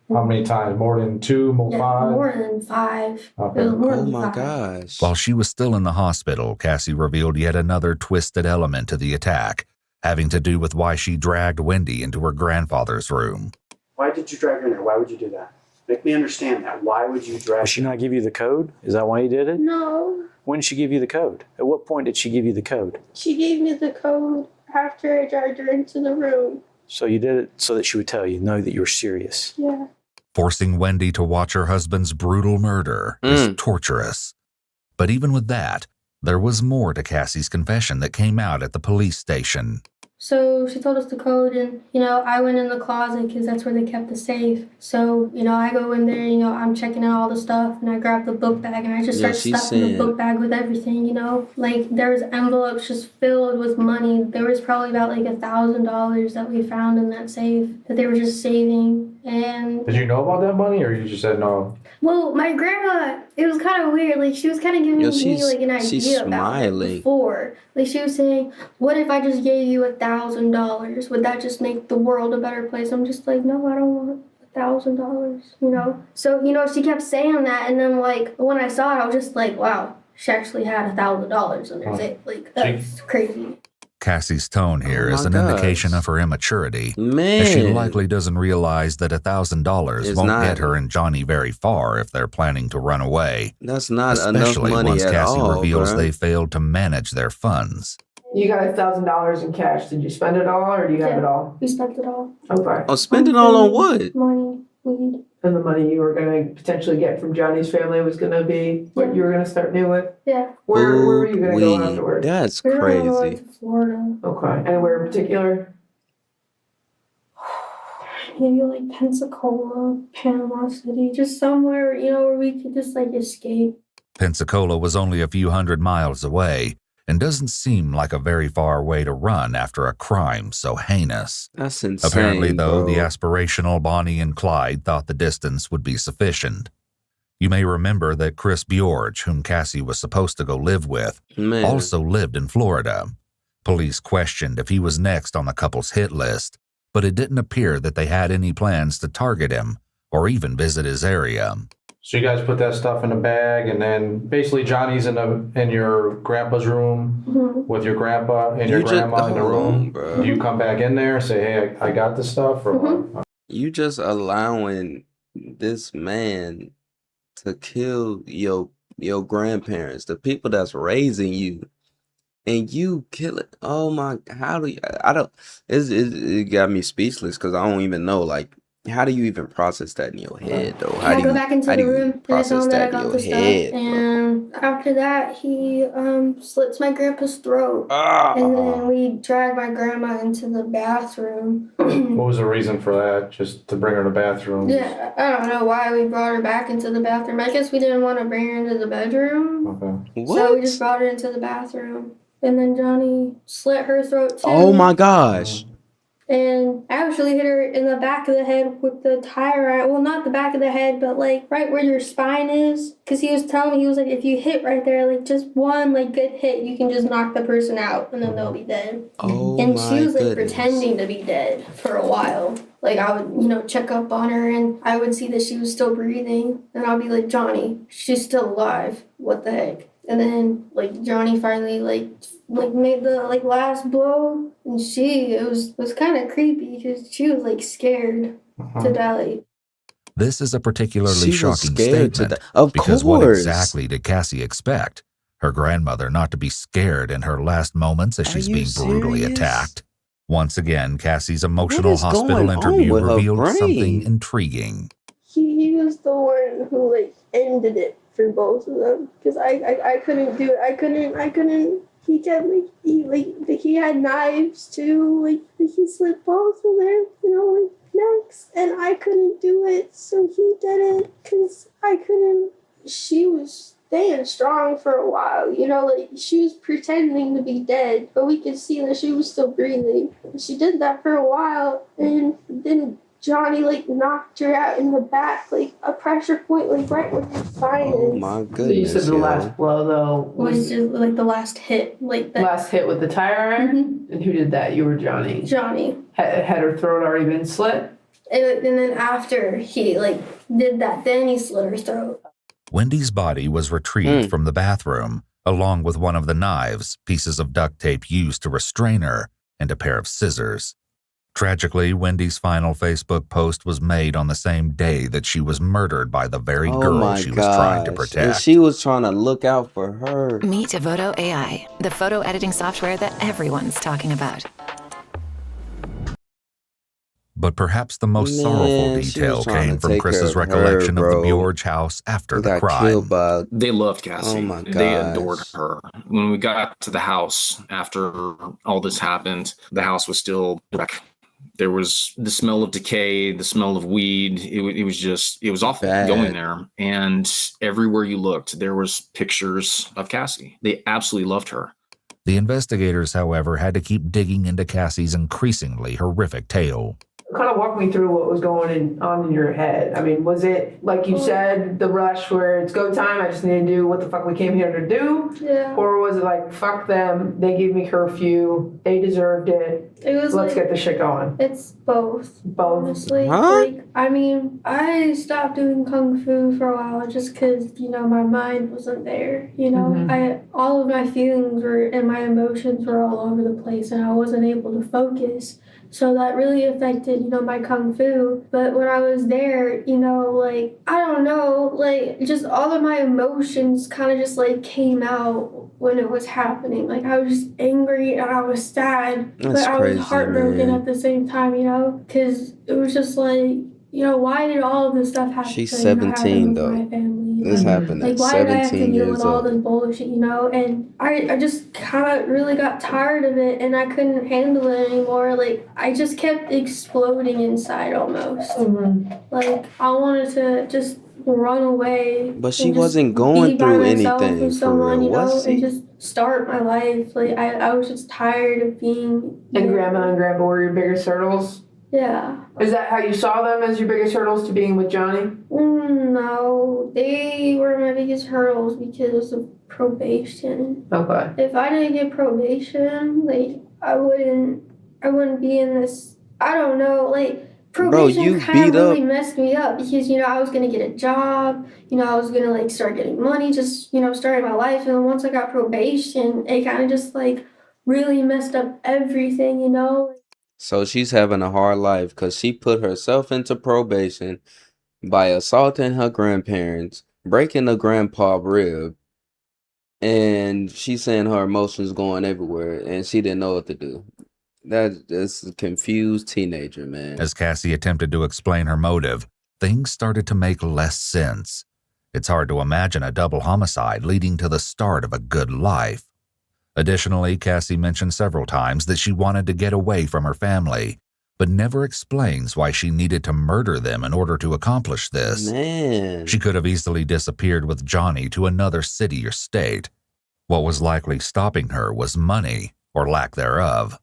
How many times? More than 2, more Yeah, 5? more than 5. Okay. It was more Oh than my 5. gosh. While she was still in the hospital, Cassie revealed yet another twisted element to the attack, having to do with why she dragged Wendy into her grandfather's room. Why did you drag her in there? Why would you do that? Make me understand that. Why would you drag Did she not give you the code? Is that why you did it? No, When did she give you the code? At what point did she give you the code? she gave me the code after I dragged her into the room. So you did it so that she would tell you, know that you were serious. Yeah. Forcing Wendy to watch her husband's brutal murder is torturous. But even with that, there was more to Cassie's confession that came out at the police station. So she told us the code, and, you know, I went in the closet because that's where they kept the safe. So, you know, I go in there, you know, I'm checking out all the stuff, and I grab the book bag, and I just start stuffing the book bag with everything, you know? Like, there was envelopes just filled with money. There was probably about, like, $1,000 that we found in that safe that they were just saving, and... Did you know about that money, or you just said no? Well, my grandma, it was kind of weird. Like, she was kind of giving me, like, an idea about it before. Like, she was saying, what if I just gave you $1,000? Would that just make the world a better place? I'm just like, no, I don't want $1,000, you know? So, you know, she kept saying that, and then, like, when I saw it, I was just like, wow, she actually had $1,000 in her safe. Like, that's crazy. Cassie's tone here is an indication of her immaturity, as she likely doesn't realize that $1,000 won't get her and Johnny very far if they're planning to run away. That's not especially enough money once at Cassie all, reveals bruh. they failed to manage their funds. You got $1,000 in cash. Did you spend it all, or do you have it all? We spent it all. Okay. Oh, spend it all on what? Money, weed. And the money you were going to potentially get from Johnny's family was going to be what you were going to start new with? Yeah. Where were you going to go afterwards? That's We were gonna go crazy. to Florida. Okay. Anywhere in particular? Maybe like Pensacola, Panama City, just somewhere, you know, where we could just like escape. Pensacola was only a few hundred miles away and doesn't seem like a very far way to run after a crime so heinous. That's insane. Apparently, though, bro. the aspirational Bonnie and Clyde thought the distance would be sufficient. You may remember that Chris Bjorge, whom Cassie was supposed to go live with, also lived in Florida. Police questioned if he was next on the couple's hit list, but it didn't appear that they had any plans to target him or even visit his area. So you guys put that stuff in a bag, and then basically Johnny's in your grandpa's room with your grandpa and your grandma in the room. Do you come back in there and say, hey, I got this stuff? Or what? You just allowing this man to kill your grandparents, the people that's raising you, and you kill it. Oh my, how do you, I don't, it got me speechless because I don't even know, like, How do you even process that in your head, though? I go back into the room and I tell process him that I that in got your the stuff. head, bro? And after that, he slits my grandpa's throat. And then we drag my grandma into the bathroom. What was the reason for that? Just to bring her to the bathroom? Yeah, I don't know why we brought her back into the bathroom. I guess we didn't want to bring her into the bedroom. Okay. So we just brought her into the bathroom. And then Johnny slit her throat too. Oh my gosh. And I actually hit her in the back of the head with the tire iron. Well, not the back of the head, but like right where your spine is. Because he was telling me, he was like, if you hit right there, like just one like good hit, you can just knock the person out and then they'll be dead. Oh And my she was like goodness. pretending to be dead for a while. Like I would, check up on her and I would see that she was still breathing. And I'll be like, Johnny, she's still alive. What the heck? And then like Johnny finally like made the like last blow, and it was kind of creepy because she was like scared to die. This is a particularly She was shocking scared to statement. die. Of because what course. exactly did Cassie expect? Her grandmother not to be scared in her last moments as she's being brutally attacked? Once again, Cassie's emotional hospital interview revealed something intriguing. He was the one who like ended it for both of them because I couldn't do it. I couldn't. He kept he had knives too. Like he slit both of their necks, and I couldn't do it. So he did it because I couldn't. She was staying strong for a while, like she was pretending to be dead, but we could see that she was still breathing. She did that for a while, and then Johnny knocked her out in the back, a pressure point, right where her spine is. Oh my goodness. So you said the last blow though was just the last hit, last hit with the tire iron. And who did that? You or Johnny? Johnny. Had her throat already been slit? And then after he did that, then he slit her throat. Wendy's body was retrieved from the bathroom, along with one of the knives, pieces of duct tape used to restrain her, and a pair of scissors. Tragically, Wendy's final Facebook post was made on the same day that she was murdered by the very girl she was trying to protect. And she was trying to look out for her. Meet Voto AI, the photo editing software that everyone's talking about. But perhaps the most sorrowful detail came from Chris's recollection of the Bjorge house after the crime. They loved Cassie. Oh my gosh. They adored her. When we got to the house after all this happened, the house was still wrecked. There was the smell of decay, the smell of weed. It was awful going there. And everywhere you looked, there was pictures of Cassie. They absolutely loved her. The investigators, however, had to keep digging into Cassie's increasingly horrific tale. Kind of walk me through what was going on in your head. I mean, was it, like you said, the rush where it's go time, I just need to do what the fuck we came here to do? Yeah. Or was it like, fuck them, they gave me curfew, they deserved it, let's get this shit going? It's both. Both? Honestly. I stopped doing Kung Fu for a while just because, my mind wasn't there, all of my feelings and my emotions were all over the place and I wasn't able to focus. So that really affected, my Kung Fu. But when I was there, I don't know, just all of my emotions kind of just came out when it was happening. I was just angry and I was sad, but I was heartbroken at the same time, because it was just why did all of this stuff happen? She's 17 though. My family? This happened at 17 years old. Why did I have to deal with all this bullshit, And I just kind of really got tired of it and I couldn't handle it anymore. I just kept exploding inside almost. I wanted to just run away. But she wasn't going through anything for real, was she? And just start my life. I was just tired of being... And Grandma and Grandpa were your biggest hurdles? Yeah. Is that how you saw them as your biggest hurdles to being with Johnny? No, they were my biggest hurdles because of probation. Okay. If I didn't get probation, I wouldn't be in this. I don't know, probation kind of really messed me up because I was gonna get a job, I was gonna start getting money, just starting my life, and then once I got probation, it kind of just really messed up everything, So she's having a hard life because she put herself into probation by assaulting her grandparents, breaking a grandpa rib, and she's saying her emotions going everywhere, and she didn't know what to do. That's a confused teenager, man. As Cassie attempted to explain her motive, things started to make less sense. It's hard to imagine a double homicide leading to the start of a good life. Additionally, Cassie mentioned several times that she wanted to get away from her family, but never explains why she needed to murder them in order to accomplish this. Man. She could have easily disappeared with Johnny to another city or state. What was likely stopping her was money, or lack thereof.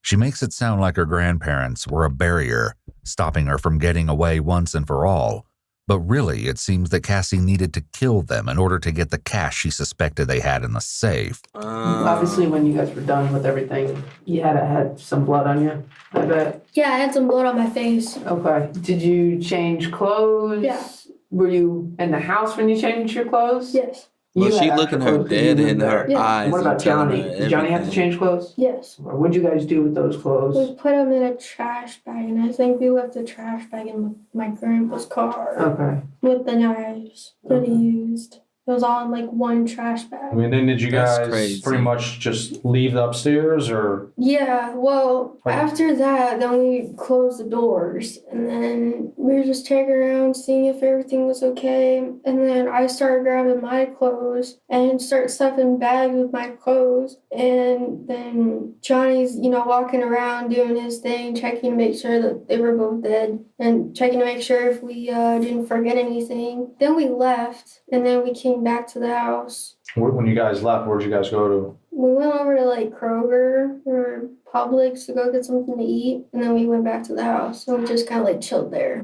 She makes it sound like her grandparents were a barrier, stopping her from getting away once and for all. But really, it seems that Cassie needed to kill them in order to get the cash she suspected they had in the safe. Obviously, when you guys were done with everything, you had some blood on you, I bet. Yeah, I had some blood on my face. Okay. Did you change clothes? Yeah. Were you in the house when you changed your clothes? Yes. Well, she looking her dead in her eyes. What about Johnny? Did Johnny have to change clothes? Yes. What'd you guys do with those clothes? We put them in a trash bag, and I think we left the trash bag in my grandpa's car. Okay. With the knives that he used. It was all in like one trash bag. I mean, then did you guys pretty much just leave the upstairs, or? Yeah, well, after that, then we closed the doors, and then we were just checking around, seeing if everything was okay, and then I started grabbing my clothes and start stuffing bags with my clothes, and then Johnny's, walking around doing his thing, checking to make sure that they were both dead, and checking to make sure if we didn't forget anything. Then we left, and then we came back to the house. When you guys left, where'd you guys go to? We went over to like Kroger or Publix to go get something to eat, and then we went back to the house. So we just kind of like chilled there.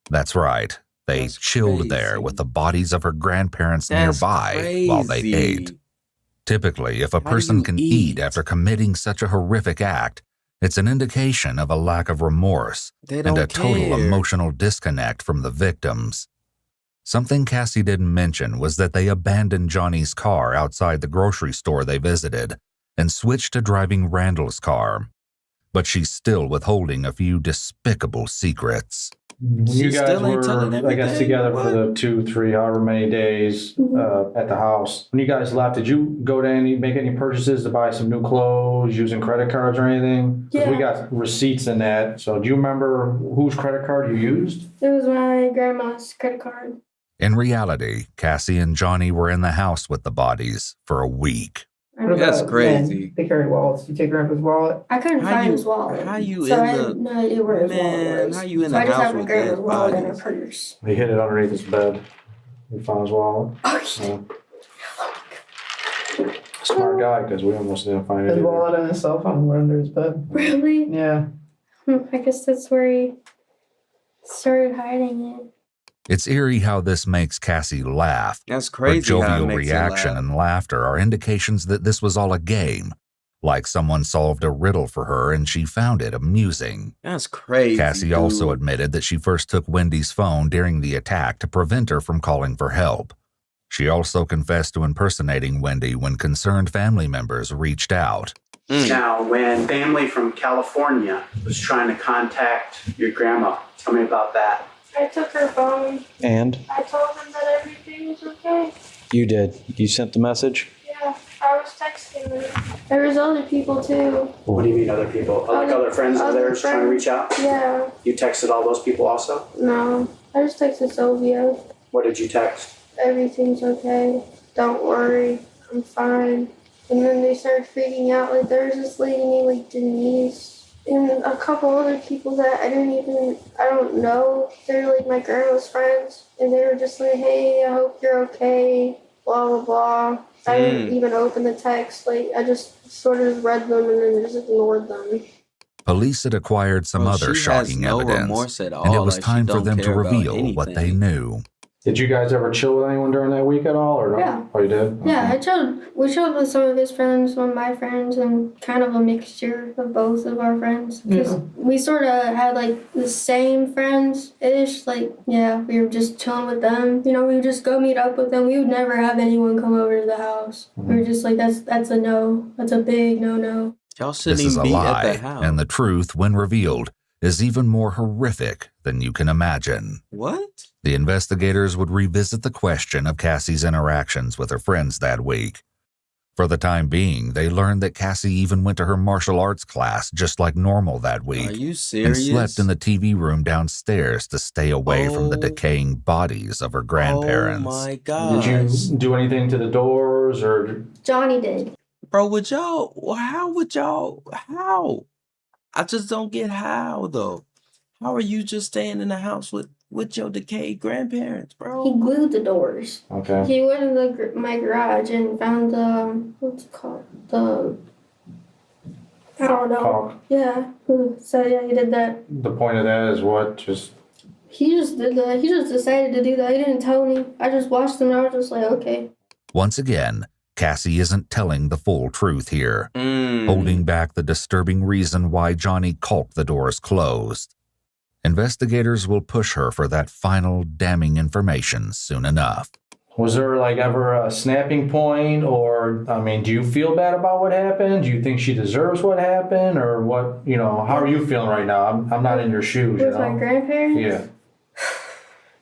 That's right. They chilled there with the bodies of her grandparents nearby while they ate. Typically, if a person can eat after committing such a horrific act, it's an indication of a lack of remorse and a total emotional disconnect from the victims. Something Cassie didn't mention was that they abandoned Johnny's car outside the grocery store they visited and switched to driving Randall's car. But she's still withholding a few despicable secrets. You guys were, I guess, together for the 2, 3, however many days at the house. When you guys left, did you go to make any purchases to buy some new clothes using credit cards or anything? Because we got receipts in that. So do you remember whose credit card you used? It was my grandma's credit card. In reality, Cassie and Johnny were in the house with the bodies for a week. That's crazy. They carry wallets. You take grandpa's wallet? I couldn't find his wallet. How you so in I had no idea where his wallet was. How you in so the I just house had my with grandma's dead wallet in her bodies? purse. He hid it underneath his bed. He found his wallet. Smart guy, because we almost didn't find it. His wallet and his cell phone were under his bed. Really? Yeah. I guess that's where he started hiding it. It's eerie how this makes Cassie laugh. That's crazy. Her jovial how it makes her reaction laugh. and laughter are indications that this was all a game, like someone solved a riddle for her and she found it amusing. That's crazy. Cassie also admitted that she first took Wendy's phone during the attack to prevent her from calling for help. She also confessed to impersonating Wendy when concerned family members reached out. Now, when family from California was trying to contact your grandma, tell me about that. I took her phone. And? I told them that everything was okay. You did. You sent the message? Yeah, I was texting them. There was other people too. What do you mean other people? Like other friends of theirs trying to reach out? Yeah. You texted all those people also? No, I just texted Sylvia. What did you text? Everything's okay. Don't worry. I'm fine. And then they started freaking out. Like, there was this lady named, like, Denise. And a couple other people that I don't know. They're like my grandma's friends. And they were just like, hey, I hope you're okay, blah, blah, blah. I didn't even open the text. Like, I just sort of read them and then just ignored them. Police had acquired some other shocking evidence, and it was time for them to reveal what they knew. Did you guys ever chill with anyone during that week at all, or no? Yeah. Oh, you did? Yeah, we chilled with some of his friends, some of my friends, and kind of a mixture of both of our friends. Because we sort of had, like, the same friends-ish. Like, yeah, we were just chilling with them. You know, we would just go meet up with them. We would never have anyone come over to the house. We were just like, that's a no. That's a big no-no. Y'all shouldn't This is even a be at lie, the house. and the truth, when revealed, is even more horrific than you can imagine. What? The investigators would revisit the question of Cassie's interactions with her friends that week. For the time being, they learned that Cassie even went to her martial arts class just like normal that week. Are you And serious? slept in the TV room downstairs to stay away from the decaying bodies of her grandparents. Oh my God. Did you do anything to the doors or? Johnny did. Bro, how? I just don't get how, though. How are you just staying in the house with your decayed grandparents, bro? He glued the doors. Okay. He went in my garage and found what's it called? I don't know. Caulk. Yeah. So yeah, he did that. The point of that is what? He just did that. He just decided to do that. He didn't tell me. I just watched him and I was just like, okay. Once again, Cassie isn't telling the full truth here, holding back the disturbing reason why Johnny caulked the doors closed. Investigators will push her for that final damning information soon enough. Was there like ever a snapping point, or I mean, do you feel bad about what happened? Do you think she deserves what happened, or what? You know, how are you feeling right now? I'm not in your shoes. With my grandparents? Yeah.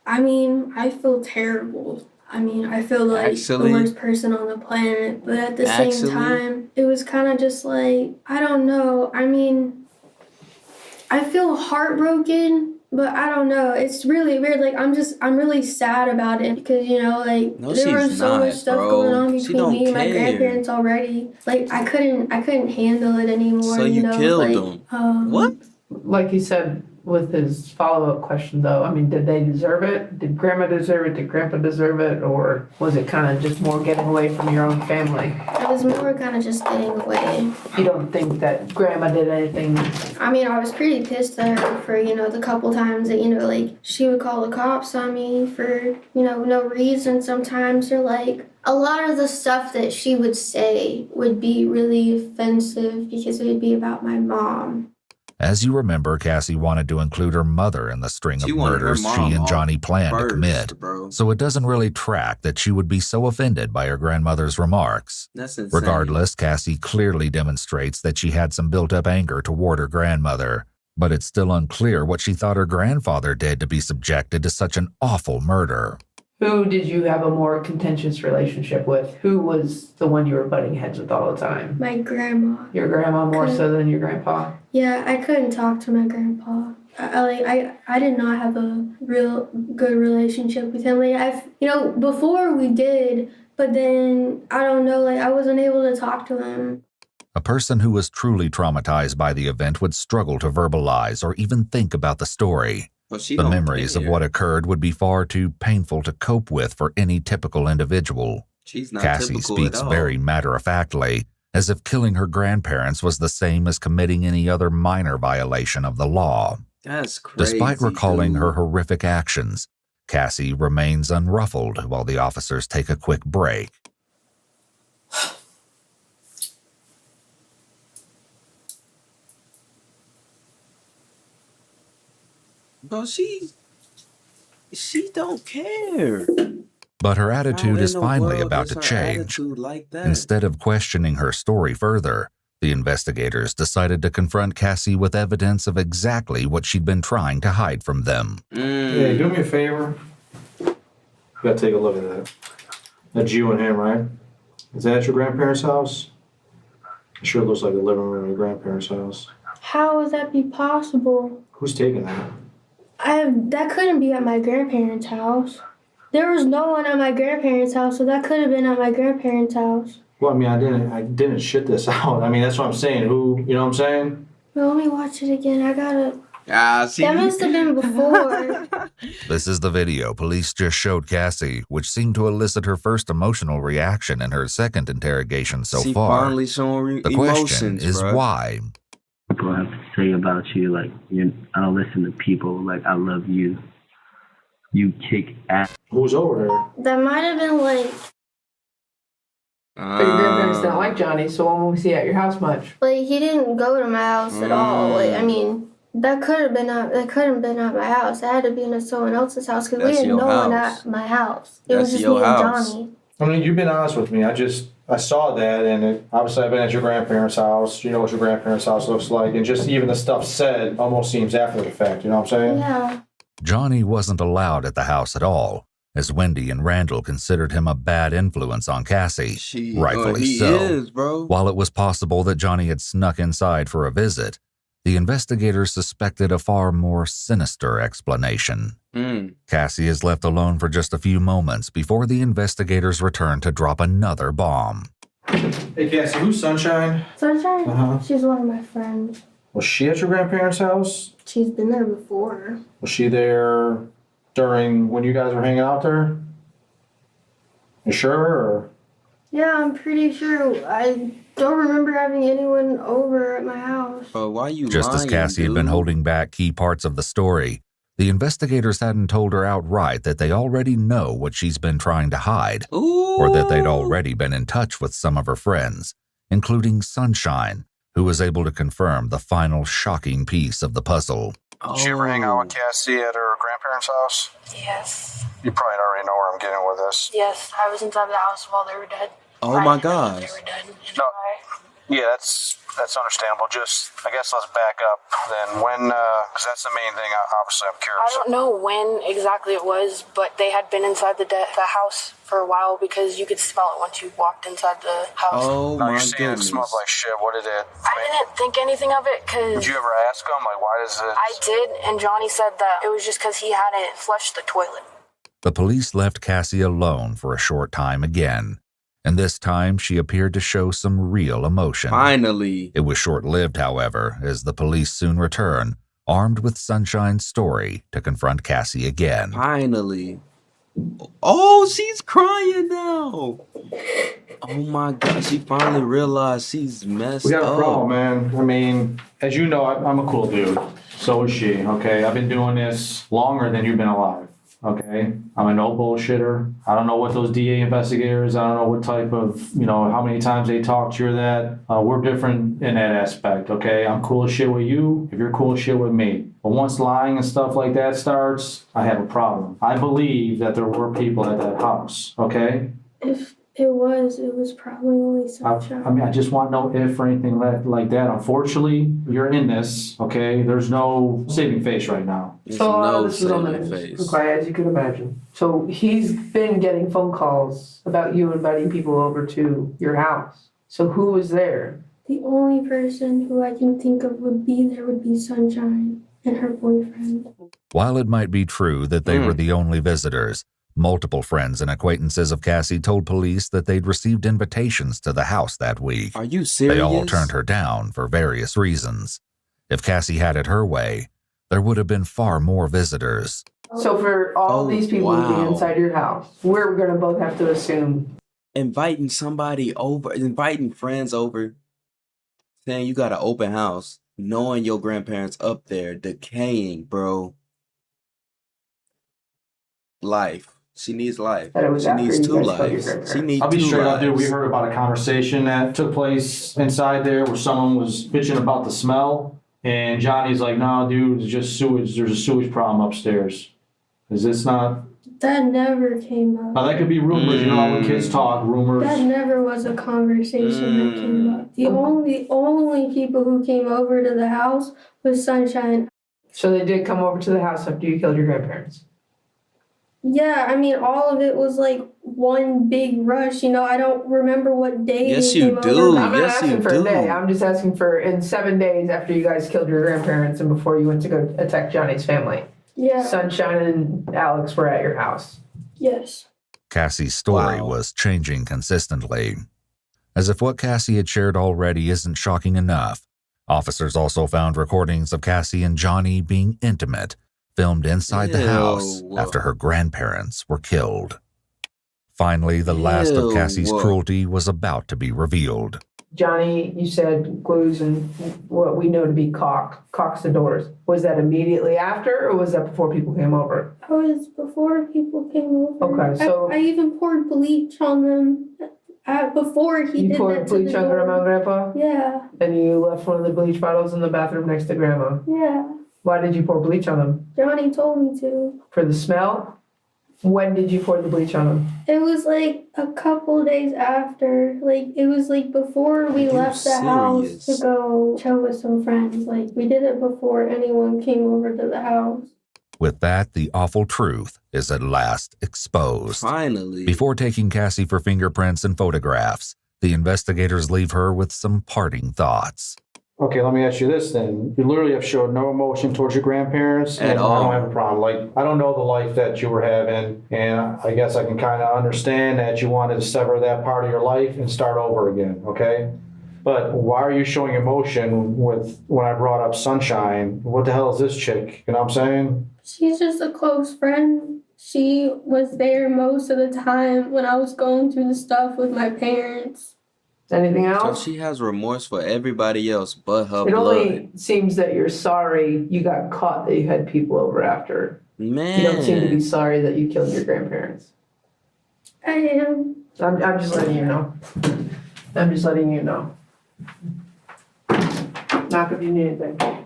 I mean, I feel terrible. I mean, I feel like the worst person on the planet, but at the same time, it was kind of just like, I don't know. I mean, I feel heartbroken, but I don't know. It's really weird. Like, I'm really sad about it because, you know, like, there was so much stuff going on between me and my grandparents already. Like, I couldn't handle it anymore. So you killed them. What? Like you said with his follow-up question, though, I mean, did they deserve it? Did Grandma deserve it? Did Grandpa deserve it? Or was it kind of just more getting away from your own family? It was more kind of just getting away. You don't think that Grandma did anything? I mean, I was pretty pissed at her for, you know, the couple times that, you know, like, she would call the cops on me for, you know, no reason sometimes, or like, a lot of the stuff that she would say would be really offensive because it would be about my mom. As you remember, Cassie wanted to include her mother in the string of murders she and Johnny planned to commit, so it doesn't really track that she would be so offended by her grandmother's remarks. That's insane. Regardless, Cassie clearly demonstrates that she had some built-up anger toward her grandmother, but it's still unclear what she thought her grandfather did to be subjected to such an awful murder. Who did you have a more contentious relationship with? Who was the one you were butting heads with all the time? My grandma. Your grandma more so than your grandpa? Yeah, I couldn't talk to my grandpa. I did not have a real good relationship with him. Like, you know, before we did, but then, I don't know, like, I wasn't able to talk to him. A person who was truly traumatized by the event would struggle to verbalize or even think about the story. The memories of what occurred would be far too painful to cope with for any typical individual. Cassie speaks very matter-of-factly, as if killing her grandparents was the same as committing any other minor violation of the law. That's crazy. Despite recalling her horrific actions, Cassie remains unruffled while the officers take a quick break. Bro, she don't care. But her attitude is finally about to change. Instead of questioning her story further, the investigators decided to confront Cassie with evidence of exactly what she'd been trying to hide from them. Hey, do me a favor. You gotta take a look at that. That's you and him, right? Is that at your grandparents' house? It sure looks like the living room of your grandparents' house. How would that be possible? Who's taking that? That couldn't be at my grandparents' house. There was no one at my grandparents' house, so that could have been at my grandparents' house. Well, I mean, I didn't shit this out. I mean, that's what I'm saying. Who, you know what I'm saying? Well, let me watch it again. I gotta... See? That must have been before. This is the video police just showed Cassie, which seemed to elicit her first emotional reaction in her second interrogation so far. Finally showing the question is why? People have to say about you, like, I don't listen to people, like, I love you. You kick ass. Who's over there? That might have been like... But your grandparents don't like Johnny, so when was he at your house much? Like, he didn't go to my house at all. Like, I mean, that couldn't have been at my house. It had to be in someone else's house because we had no one at my house. It was just me and Johnny. I mean, you've been honest with me. I saw that, and obviously I've been at your grandparents' house. You know what your grandparents' house looks like, and just even the stuff said almost seems after the fact. You know what I'm saying? Yeah. Johnny wasn't allowed at the house at all, as Wendy and Randall considered him a bad influence on Cassie. Rightfully he so. is, bro. While it was possible that Johnny had snuck inside for a visit, the investigators suspected a far more sinister explanation. Cassie is left alone for just a few moments before the investigators return to drop another bomb. Hey, Cassie, who's Sunshine? Sunshine? Uh-huh. She's one of my friends. Was she at your grandparents' house? She's been there before. Was she there during when you guys were hanging out there? You sure? Or? Yeah, I'm pretty sure. I don't remember having anyone over at my house. Why you Just lying, as Cassie had been holding back key parts of the story, the investigators hadn't told her outright that they already know what she's been trying to hide, or that they'd already been in touch with some of her friends, including Sunshine, who was able to confirm the final shocking piece of the puzzle. Did she ever hang out with Cassie at her grandparents' house? Yes. You probably already know where I'm getting with this. Yes, I was inside the house while they were dead. Oh my gosh. They were dead. No. Yeah, that's understandable. Just, I guess let's back up then. When, because that's the main thing, obviously I'm curious. I don't know when exactly it was, but they had been inside the house for a while because you could smell it once you walked inside the house. Oh no, my you're saying goodness. it smelled like shit. What did it? I didn't think anything of it because... Did you ever ask him, like, why does it... I did, and Johnny said that it was just because he hadn't flushed the toilet. The police left Cassie alone for a short time again, and this time she appeared to show some real emotion. Finally. It was short-lived, however, as the police soon return, armed with Sunshine's story, to confront Cassie again. Finally. Oh, she's crying now. Oh my God, she finally realized she's messed up. We got a problem, man. I mean, as you know, I'm a cool dude. So is she, okay? I've been doing this longer than you've been alive. Okay, I'm a no bullshitter. I don't know what those DA investigators, I don't know what type of, how many times they talk to you or that. We're different in that aspect, okay? I'm cool as shit with you if you're cool as shit with me. But once lying and stuff like that starts, I have a problem. I believe that there were people at that house, okay? If it was probably only Sunshine. I mean, I just want no if or anything like that. Unfortunately, you're in this, okay? There's no saving face right now. So this is on the news, as you can imagine. So he's been getting phone calls about you inviting people over to your house. So who was there? The only person who I can think of would be Sunshine and her boyfriend. While it might be true that they were the only visitors, multiple friends and acquaintances of Cassie told police that they'd received invitations to the house that week. Are you serious? They all turned her down for various reasons. If Cassie had it her way, there would have been far more visitors. So for all these people to be inside your house, we're going to both have to assume. Inviting somebody over, inviting friends over, saying you got an open house, knowing your grandparents up there, decaying, bro. Life. She needs life. She needs two lives. She needs I'll be two straight up, dude. We lives. heard about a conversation that took place inside there where someone was bitching about the smell. And Johnny's like, no, dude, it's just sewage. There's a sewage problem upstairs. Is this not? That never came up. Now, that could be rumors. You know how when kids talk, rumors. That never was a conversation that came up. The only people who came over to the house was Sunshine. So they did come over to the house after you killed your grandparents? Yeah, I mean, all of it was like one big rush. I don't remember what day Yes, they you came do. over. I'm not Yes, asking you for do. a day. I'm just asking for in 7 days after you guys killed your grandparents and before you went to go attack Johnny's family. Yeah. Sunshine and Alex were at your house. Yes. Cassie's story was changing consistently. As if what Cassie had shared already isn't shocking enough, officers also found recordings of Cassie and Johnny being intimate, filmed inside the house after her grandparents were killed. Finally, the last of Cassie's cruelty was about to be revealed. Johnny, you said glues and what we know to be caulks the doors. Was that immediately after or was that before people came over? That was before people came over. Okay, so... I even poured bleach on them before he did that. You poured bleach on Grandma and Grandpa? Yeah. And you left one of the bleach bottles in the bathroom next to Grandma? Yeah. Why did you pour bleach on them? Johnny told me to. For the smell? When did you pour the bleach on them? It was like a couple days after. It was before we left the house to go chill with some friends. We did it before anyone came over to the house. With that, the awful truth is at last exposed. Finally. Before taking Cassie for fingerprints and photographs, the investigators leave her with some parting thoughts. Okay, let me ask you this then. You literally have showed no emotion towards your grandparents, At and all. I don't have a problem. Like, I don't know the life that you were having, and I guess I can kind of understand that you wanted to sever that part of your life and start over again, okay? But why are you showing emotion with when I brought up Sunshine? What the hell is this chick? You know what I'm saying? She's just a close friend. She was there most of the time when I was going through the stuff with my parents. Anything So else? she has remorse for everybody else but her It blood. only seems that you're sorry you got caught, that you had people over after. Man. You don't seem to be sorry that you killed your grandparents. I am. I'm just letting you know. I'm just letting you know. Knock if you need anything.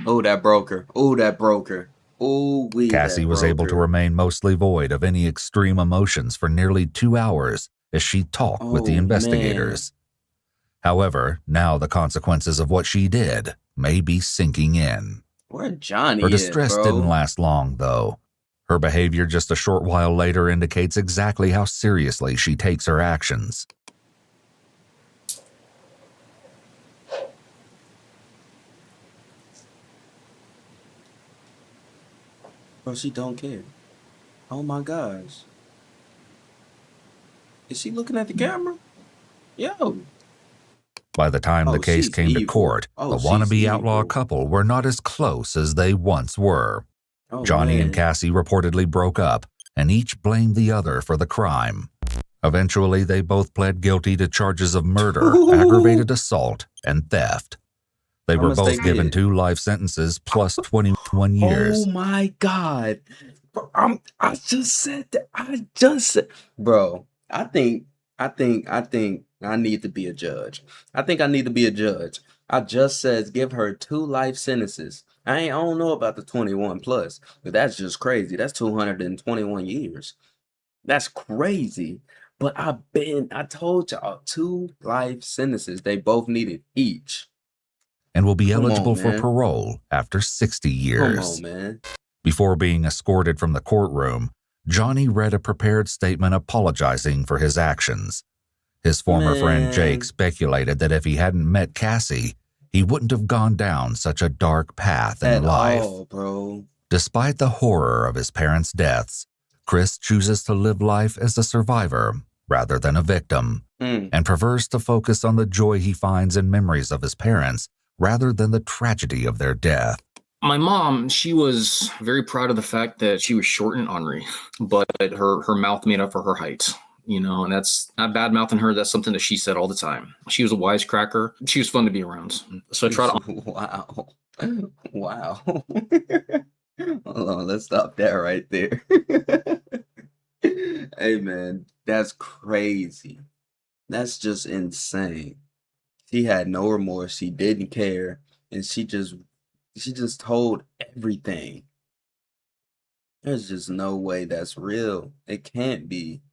Oh, that broke her. Oh, that broke her. Oh, Cassie was able to remain mostly void of any extreme emotions for nearly 2 hours as she talked with the investigators. However, now the consequences of what she did may be sinking in. Where Johnny Her distress is, bro? didn't last long, though. Her behavior just a short while later indicates exactly how seriously she takes her actions. Bro, she don't care. Oh my gosh. Is she looking at the camera? Yo. By the time the case came to court, the wannabe outlaw evil. couple were not as close as they once were. Oh, Johnny and man. Cassie reportedly broke up, and each blamed the other for the crime. Eventually, they both pled guilty to charges of murder, aggravated assault, and theft. They were both given 2 life sentences plus 21 years. Oh my God. Bro, I just said that. I just said, bro, I think I need to be a judge. I think I need to be a judge. I just says give her 2 life sentences. I don't know about the 21 plus, but that's just crazy. That's 221 years. That's crazy. But I told y'all 2 life sentences. They both needed each. And will be Come on, eligible for man. parole after 60 years. Come on, man. Before being escorted from the courtroom, Johnny read a prepared statement apologizing for his actions. His former friend Jake speculated that if he hadn't met Cassie, he wouldn't have gone down such a dark path in life. All, bro. Despite the horror of his parents' deaths, Chris chooses to live life as a survivor rather than a victim, and prefers to focus on the joy he finds in memories of his parents rather than the tragedy of their death. My mom, she was very proud of the fact that she was short and ornery, but her mouth made up for her height. You know, and that's not bad mouthing her. That's something that she said all the time. She was a wisecracker. She was fun to be around. So I try to. Wow. Wow. Hold on, let's stop that right there. Hey, man, that's crazy. That's just insane. She had no remorse. She didn't care, and she just told everything. There's just no way that's real. It can't be.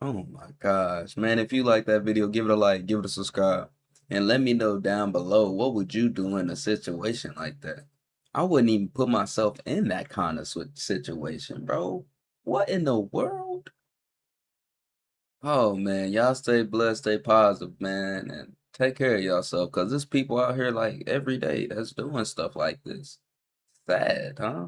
Oh my gosh, man, if you like that video, give it a like, give it a subscribe, and let me know down below, what would you do in a situation like that? I wouldn't even put myself in that kind of situation, bro. What in the world? Oh man, y'all stay blessed, stay positive, man, and take care of yourself, because there's people out here like every day that's doing stuff like this. Sad, huh?